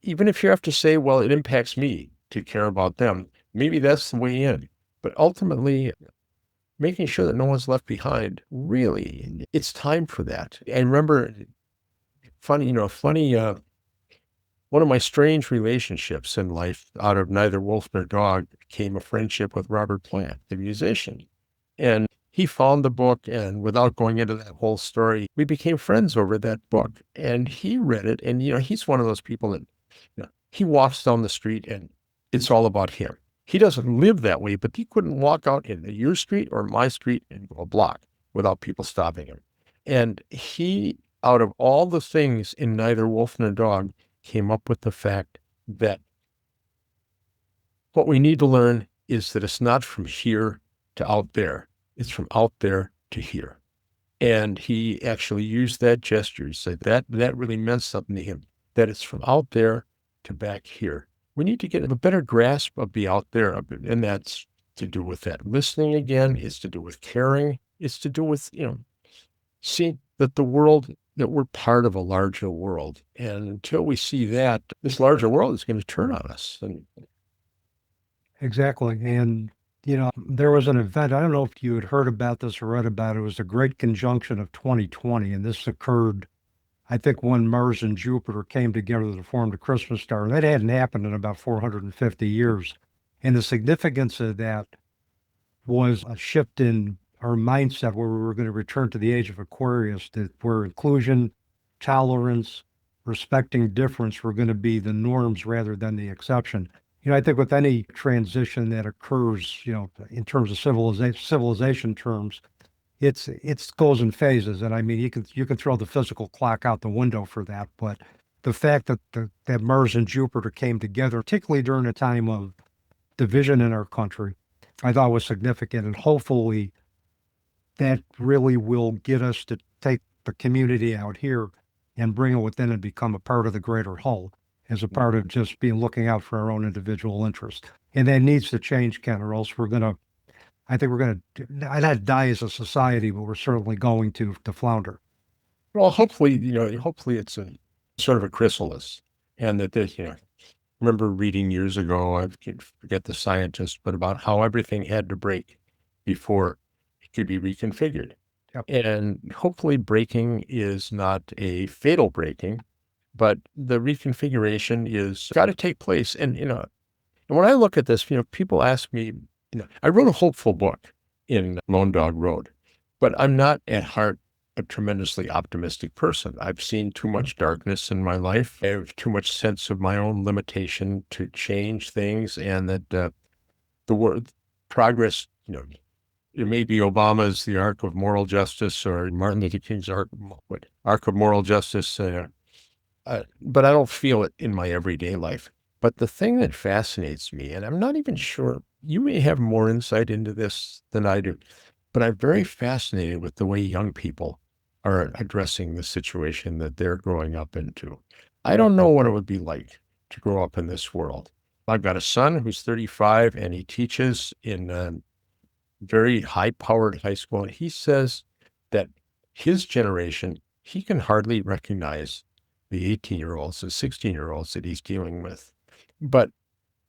even if you have to say, well, it impacts me to care about them, maybe that's the way in. But ultimately, making sure that no one's left behind, really, it's time for that. I remember, one of my strange relationships in life out of Neither Wolf Nor Dog came a friendship with Robert Plant, the musician. And he found the book, and without going into that whole story, we became friends over that book. And he read it, and he's one of those people that he walks down the street and it's all about him. He doesn't live that way, but he couldn't walk out in your street or my street and go a block without people stopping him. And he, out of all the things in Neither Wolf Nor Dog, came up with the fact that what we need to learn is that it's not from here to out there. It's from out there to here. And he actually used that gesture. He said that really meant something to him, that it's from out there to back here. We need to get a better grasp of the out there, and that's to do with that. Listening again is to do with caring. It's to do with, seeing that that we're part of a larger world. And until we see that, this larger world is going to turn on us. Exactly. And, there was an event, I don't know if you had heard about this or read about it. It was the Great Conjunction of 2020. And this occurred, I think, when Mars and Jupiter came together to form the Christmas star. And that hadn't happened in about 450 years. And the significance of that was a shift in our mindset where we were going to return to the age of Aquarius, where inclusion, tolerance, respecting difference were going to be the norms rather than the exception. I think with any transition that occurs, in terms of civilization terms, it goes in phases. And I mean, you can throw the physical clock out the window for that, but the fact that that Mars and Jupiter came together, particularly during a time of division in our country, I thought was significant. And hopefully that really will get us to take the community out here and bring it within and become a part of the greater whole, as a part of just looking out for our own individual interests. And that needs to change, Ken, or else we're going to not die as a society, but we're certainly going to flounder. Well, hopefully it's a sort of a chrysalis. And that this, I remember reading years ago, I forget the scientist, but about how everything had to break before it could be reconfigured. Yep. And hopefully breaking is not a fatal breaking, but the reconfiguration is got to take place. And when I look at this, people ask me, I wrote a hopeful book in Lone Dog Road, but I'm not at heart a tremendously optimistic person. I've seen too much darkness in my life. I have too much sense of my own limitation to change things, and that the word progress, it may be Obama's the arc of moral justice or Martin Luther King's arc of moral justice, but I don't feel it in my everyday life. But the thing that fascinates me, and I'm not even sure, you may have more insight into this than I do, but I'm very fascinated with the way young people are addressing the situation that they're growing up into. I don't know what it would be like to grow up in this world. I've got a son who's 35 and he teaches in a very high-powered high school. And he says that his generation, he can hardly recognize the 18-year-olds, the 16-year-olds that he's dealing with. But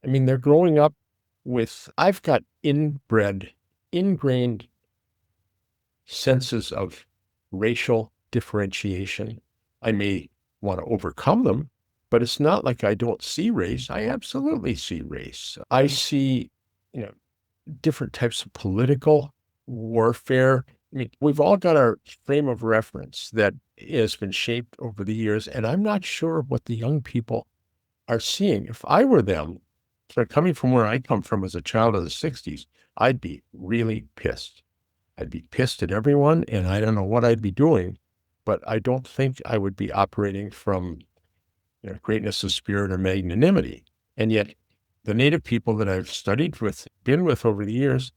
I mean, they're growing up with, I've got ingrained senses of racial differentiation. I may want to overcome them, but it's not like I don't see race. I absolutely see race. I see, different types of political warfare. I mean, we've all got our frame of reference that has been shaped over the years, and I'm not sure what the young people are seeing. If I were them, so coming from where I come from as a child of the 60s, I'd be really pissed. I'd be pissed at everyone, and I don't know what I'd be doing, but I don't think I would be operating from greatness of spirit or magnanimity. And yet, the Native people that I've been with over the years,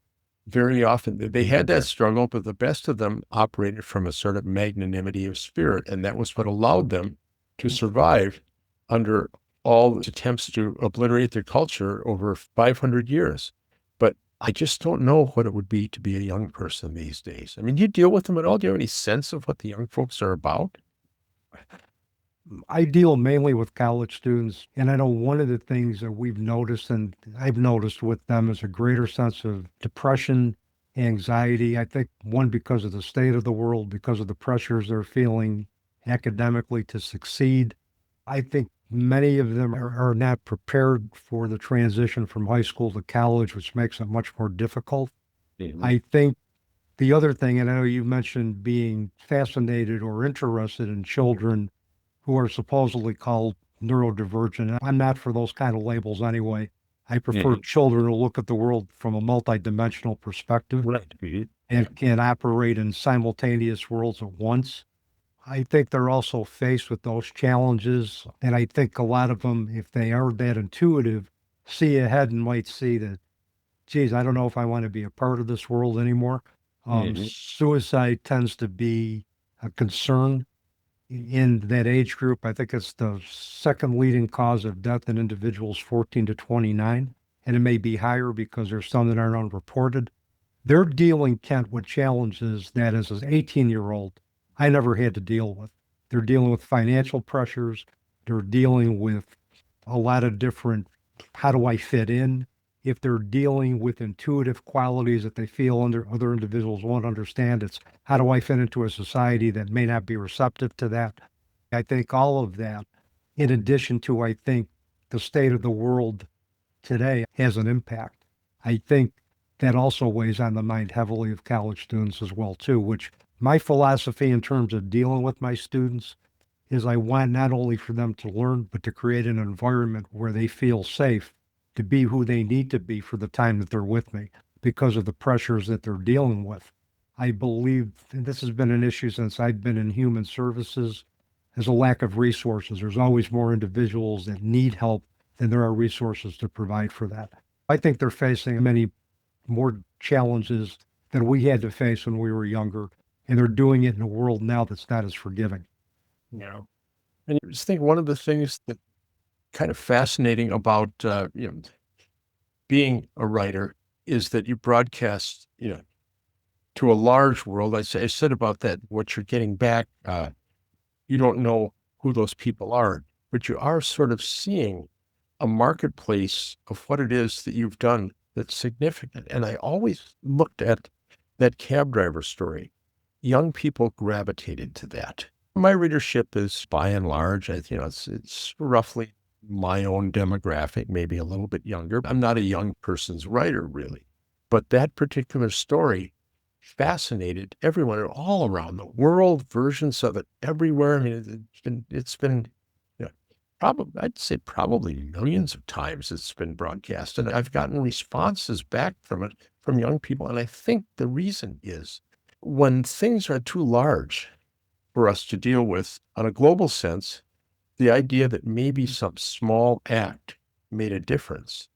very often they had that struggle, but the best of them operated from a sort of magnanimity of spirit, and that was what allowed them to survive under all attempts to obliterate their culture over 500 years. But I just don't know what it would be to be a young person these days. I mean, do you deal with them at all? Do you have any sense of what the young folks are about? I deal mainly with college students, and I know one of the things that we've noticed and I've noticed with them is a greater sense of depression, anxiety. I think one, because of the state of the world, because of the pressures they're feeling academically to succeed. I think many of them are not prepared for the transition from high school to college, which makes it much more difficult. I think the other thing, and I know you mentioned being fascinated or interested in children who are supposedly called neurodivergent. I'm not for those kind of labels anyway. I prefer children who look at the world from a multidimensional perspective Right. and can operate in simultaneous worlds at once. I think they're also faced with those challenges. And I think a lot of them, if they are that intuitive, see ahead and might see that, geez, I don't know if I want to be a part of this world anymore. Suicide tends to be a concern in that age group. I think it's the second leading cause of death in individuals 14 to 29, and it may be higher because there's some that aren't unreported. They're dealing, Kent, with challenges that as an 18-year-old, I never had to deal with. They're dealing with financial pressures. They're dealing with a lot of different, how do I fit in? If they're dealing with intuitive qualities that they feel other individuals won't understand, it's how do I fit into a society that may not be receptive to that? I think all of that, in addition to, I think, the state of the world today has an impact. I think that also weighs on the mind heavily of college students as well, too, which my philosophy in terms of dealing with my students is I want not only for them to learn, but to create an environment where they feel safe to be who they need to be for the time that they're with me because of the pressures that they're dealing with. I believe, and this has been an issue since I've been in human services, there's a lack of resources. There's always more individuals that need help than there are resources to provide for that. I think they're facing many more challenges than we had to face when we were younger, and they're doing it in a world now that's not as forgiving. And you just think one of the things that kind of fascinating about being a writer is that you broadcast to a large world. I said about that what you're getting back. You don't know who those people are, but you are sort of seeing a marketplace of what it is that you've done that's significant. And I always looked at that cab driver story. Young people gravitated to that. My readership is by and large, it's roughly my own demographic, maybe a little bit younger. I'm not a young person's writer, really. But that particular story fascinated everyone all around the world, versions of it everywhere. I mean, it's been I'd say probably millions of times it's been broadcast, and I've gotten responses back from it from young people. And I think the reason is when things are too large for us to deal with on a global sense, the idea that maybe some small act made a difference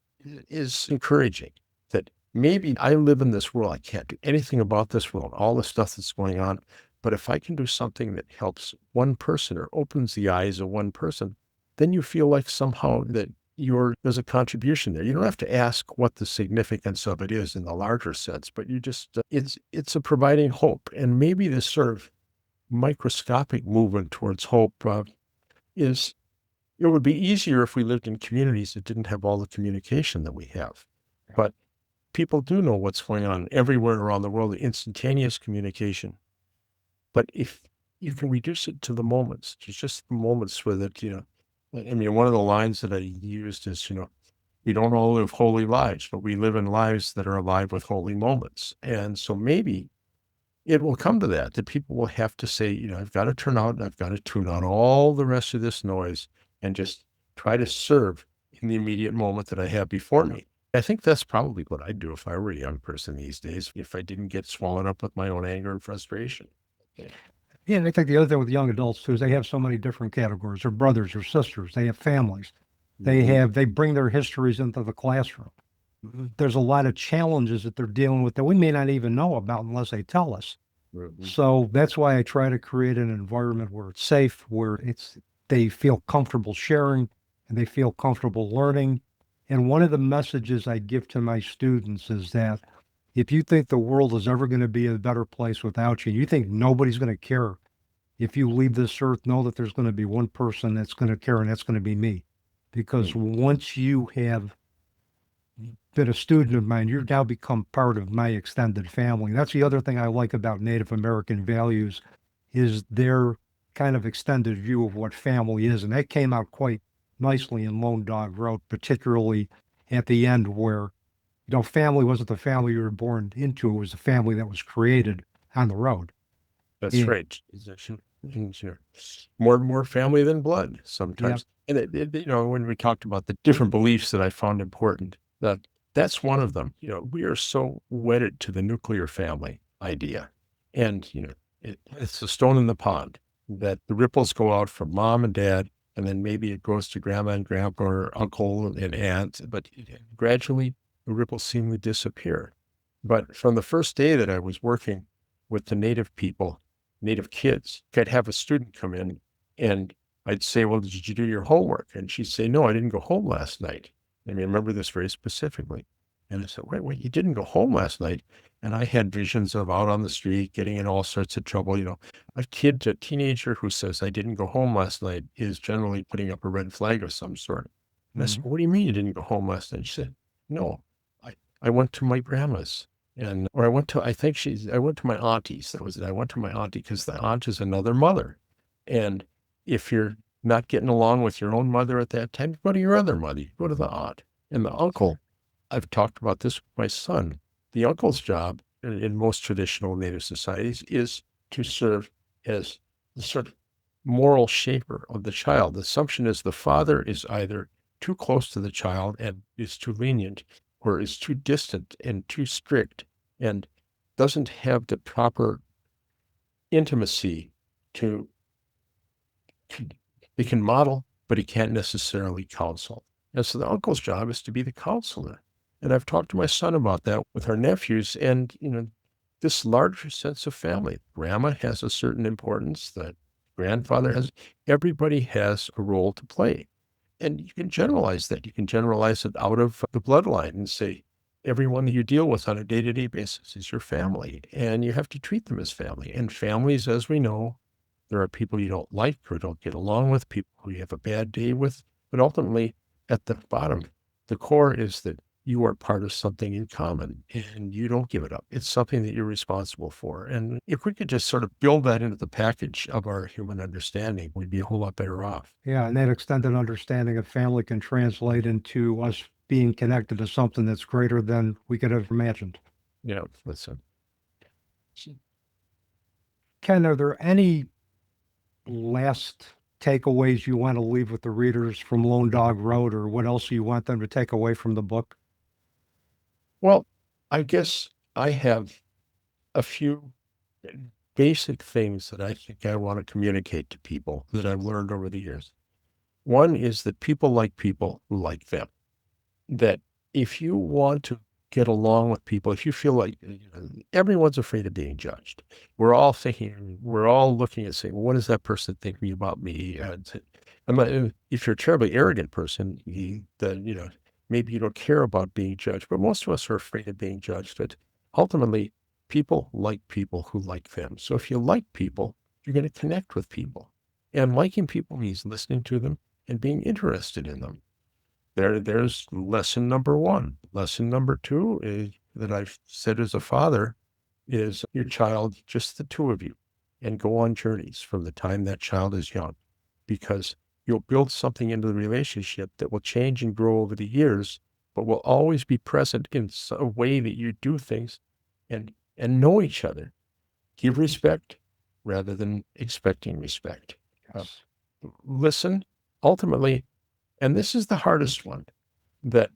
is encouraging. That maybe I live in this world, I can't do anything about this world, all the stuff that's going on. But if I can do something that helps one person or opens the eyes of one person, then you feel like somehow that there's a contribution there. You don't have to ask what the significance of it is in the larger sense, but you just, it's a providing hope. And maybe this sort of microscopic movement towards hope is, it would be easier if we lived in communities that didn't have all the communication that we have. But people do know what's going on everywhere around the world, the instantaneous communication. But if you can reduce it to the moments, to just the moments with it, I mean, one of the lines that I used is, we don't all live holy lives, but we live in lives that are alive with holy moments. And so maybe it will come to that people will have to say, I've got to turn out and I've got to tune out all the rest of this noise and just try to serve in the immediate moment that I have before me. I think that's probably what I'd do if I were a young person these days, if I didn't get swallowed up with my own anger and frustration. Yeah, and I think the other thing with young adults too is they have so many different categories. They're brothers or sisters. They have families. They bring their histories into the classroom. There's a lot of challenges that they're dealing with that we may not even know about unless they tell us. So that's why I try to create an environment where it's safe, where they feel comfortable sharing and they feel comfortable learning. And one of the messages I give to my students is that if you think the world is ever going to be a better place without you, you think nobody's going to care. If you leave this earth, know that there's going to be one person that's going to care, and that's going to be me. Because once you have been a student of mine, you've now become part of my extended family. That's the other thing I like about Native American values is their kind of extended view of what family is. And that came out quite nicely in Lone Dog Road, particularly at the end where family wasn't the family you were born into. It was the family that was created on the road. That's right. More family than blood sometimes. Yep. And when we talked about the different beliefs that I found important, that's one of them. We are so wedded to the nuclear family idea. And, it's a stone in the pond that the ripples go out from mom and dad, and then maybe it goes to grandma and grandpa or uncle and aunt, but gradually the ripples seem to disappear. But from the first day that I was working with the Native people, Native kids, I'd have a student come in and I'd say, well, did you do your homework? And she'd say, no, I didn't go home last night. I remember this very specifically. And I said, wait, you didn't go home last night? And I had visions of out on the street, getting in all sorts of trouble. A teenager who says, I didn't go home last night is generally putting up a red flag of some sort. And I said, what do you mean you didn't go home last night? She said, no, I went to my grandma's. I went to my auntie's. That was it. I went to my auntie because the aunt is another mother. And if you're not getting along with your own mother at that time, go to your other mother, go to the aunt. And the uncle, I've talked about this with my son. The uncle's job in most traditional Native societies is to serve as the sort of moral shaper of the child. The assumption is the father is either too close to the child and is too lenient, or is too distant and too strict and doesn't have the proper intimacy he can model, but he can't necessarily counsel. And so the uncle's job is to be the counselor. And I've talked to my son about that with our nephews and, this larger sense of family. Grandma has a certain importance that grandfather has. Everybody has a role to play. And you can generalize that. You can generalize it out of the bloodline and say, everyone that you deal with on a day-to-day basis is your family, and you have to treat them as family. And families, as we know, There are people you don't like or don't get along with, people who you have a bad day with. But ultimately, at the bottom, the core is that you are part of something in common and you don't give it up. It's something that you're responsible for. And if we could just sort of build that into the package of our human understanding, we'd be a whole lot better off. Yeah, and that extended understanding of family can translate into us being connected to something that's greater than we could have imagined. Listen. Ken, are there any last takeaways you want to leave with the readers from Lone Dog Road, or what else you want them to take away from the book? Well, I guess I have a few basic things that I think I want to communicate to people that I've learned over the years. One is that people like people who like them. That if you want to get along with people, if you feel like everyone's afraid of being judged, we're all looking at saying, what does that person think me about me? If you're a terribly arrogant person, then maybe you don't care about being judged. But most of us are afraid of being judged. But ultimately, people like people who like them. So if you like people, you're going to connect with people. And liking people means listening to them and being interested in them. There's lesson number one. Lesson number two is that I've said as a father is your child, just the two of you, and go on journeys from the time that child is young, because you'll build something into the relationship that will change and grow over the years, but will always be present in a way that you do things and know each other. Give respect rather than expecting respect. Yes. Listen, ultimately, and this is the hardest one, that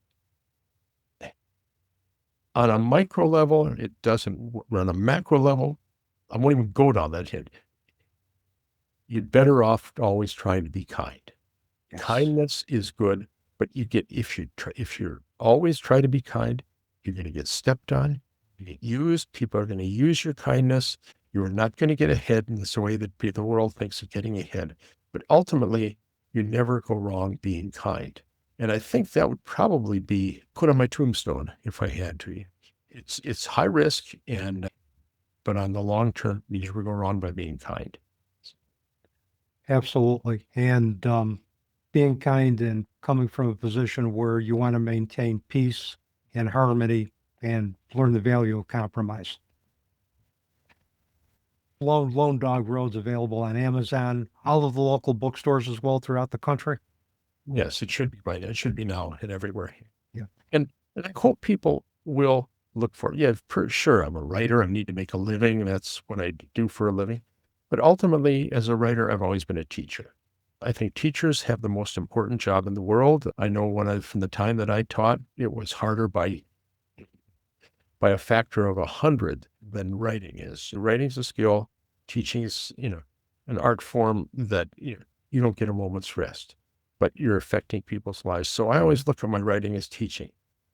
on a micro level, it doesn't, on a macro level, I won't even go down that hint. You're better off always trying to be kind. Yes. Kindness is good, but if you're always try to be kind, you're going to get stepped on, you get used, people are going to use your kindness. You're not going to get ahead in this way that the world thinks of getting ahead. But ultimately, you never go wrong being kind. And I think that would probably be put on my tombstone if I had to. It's high risk, but on the long term, you never go wrong by being kind. Absolutely. And being kind and coming from a position where you want to maintain peace and harmony and learn the value of compromise. Lone Dog Road's available on Amazon, all of the local bookstores as well throughout the country. Yes, it should be right. It should be now and everywhere. Yeah. And I hope people will look for it. Yeah, for sure. I'm a writer. I need to make a living. That's what I do for a living. But ultimately, as a writer, I've always been a teacher. I think teachers have the most important job in the world. I know from the time that I taught, it was harder by a factor of 100 than writing is. Writing's a skill. Teaching is, an art form that you don't get a moment's rest, but you're affecting people's lives. So I always look at my writing as teaching.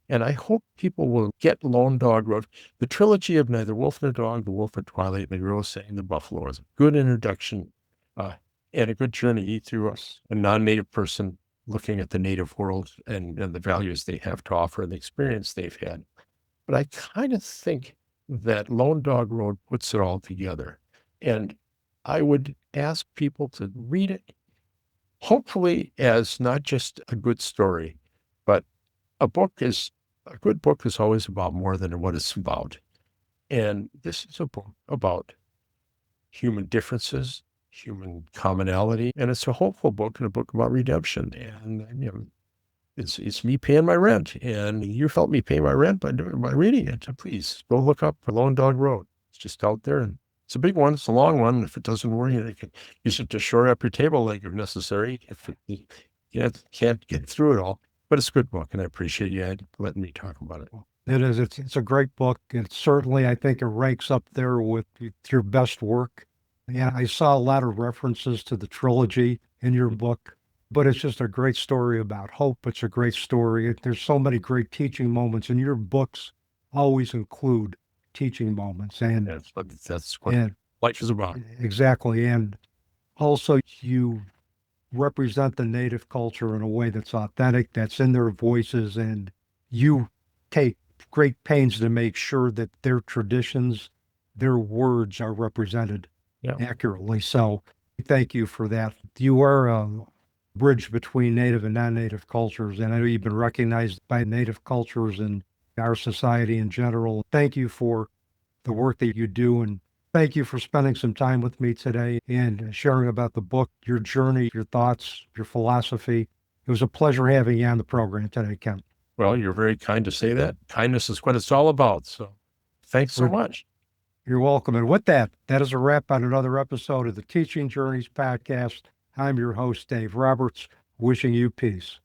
And I hope people will get Lone Dog Road. The trilogy of Neither Wolf Nor Dog, The Wolf at Twilight, and The Girl Saying the Buffalo is a good introduction and a good journey through a non-native person looking at the native world and the values they have to offer and the experience they've had. But I kind of think that Lone Dog Road puts it all together. And I would ask people to read it, hopefully as not just a good story, but a good book is always about more than what it's about. And this is a book about human differences, human commonality, and it's a hopeful book and a book about redemption. And it's me paying my rent, and you help me pay my rent by reading it. So please go look up Lone Dog Road. It's just out there, and it's a big one. It's a long one. If it doesn't work, you can use it to shore up your table leg if necessary. If you can't get through it all, but it's a good book, and I appreciate you letting me talk about it. It is. It's a great book. It's certainly, I think it ranks up there with your best work. Yeah, I saw a lot of references to the trilogy in your book, but it's just a great story about hope. It's a great story. There's so many great teaching moments, and your books always include teaching moments. And that's what life is about. Exactly. And also, you represent the native culture in a way that's authentic, that's in their voices, and you take great pains to make sure that their traditions, their words are represented accurately. So Thank you for that. You are a bridge between native and non-native cultures, and I know you've been recognized by native cultures and our society in general. Thank you for the work that you do, and thank you for spending some time with me today and sharing about the book, your journey, your thoughts, your philosophy. It was a pleasure having you on the program today, Kent. Well, you're very kind to say that. Kindness is what it's all about. So thanks so much. You're welcome. And with that, that is a wrap on another episode of the Teaching Journeys podcast. I'm your host, Dave Roberts, wishing you peace.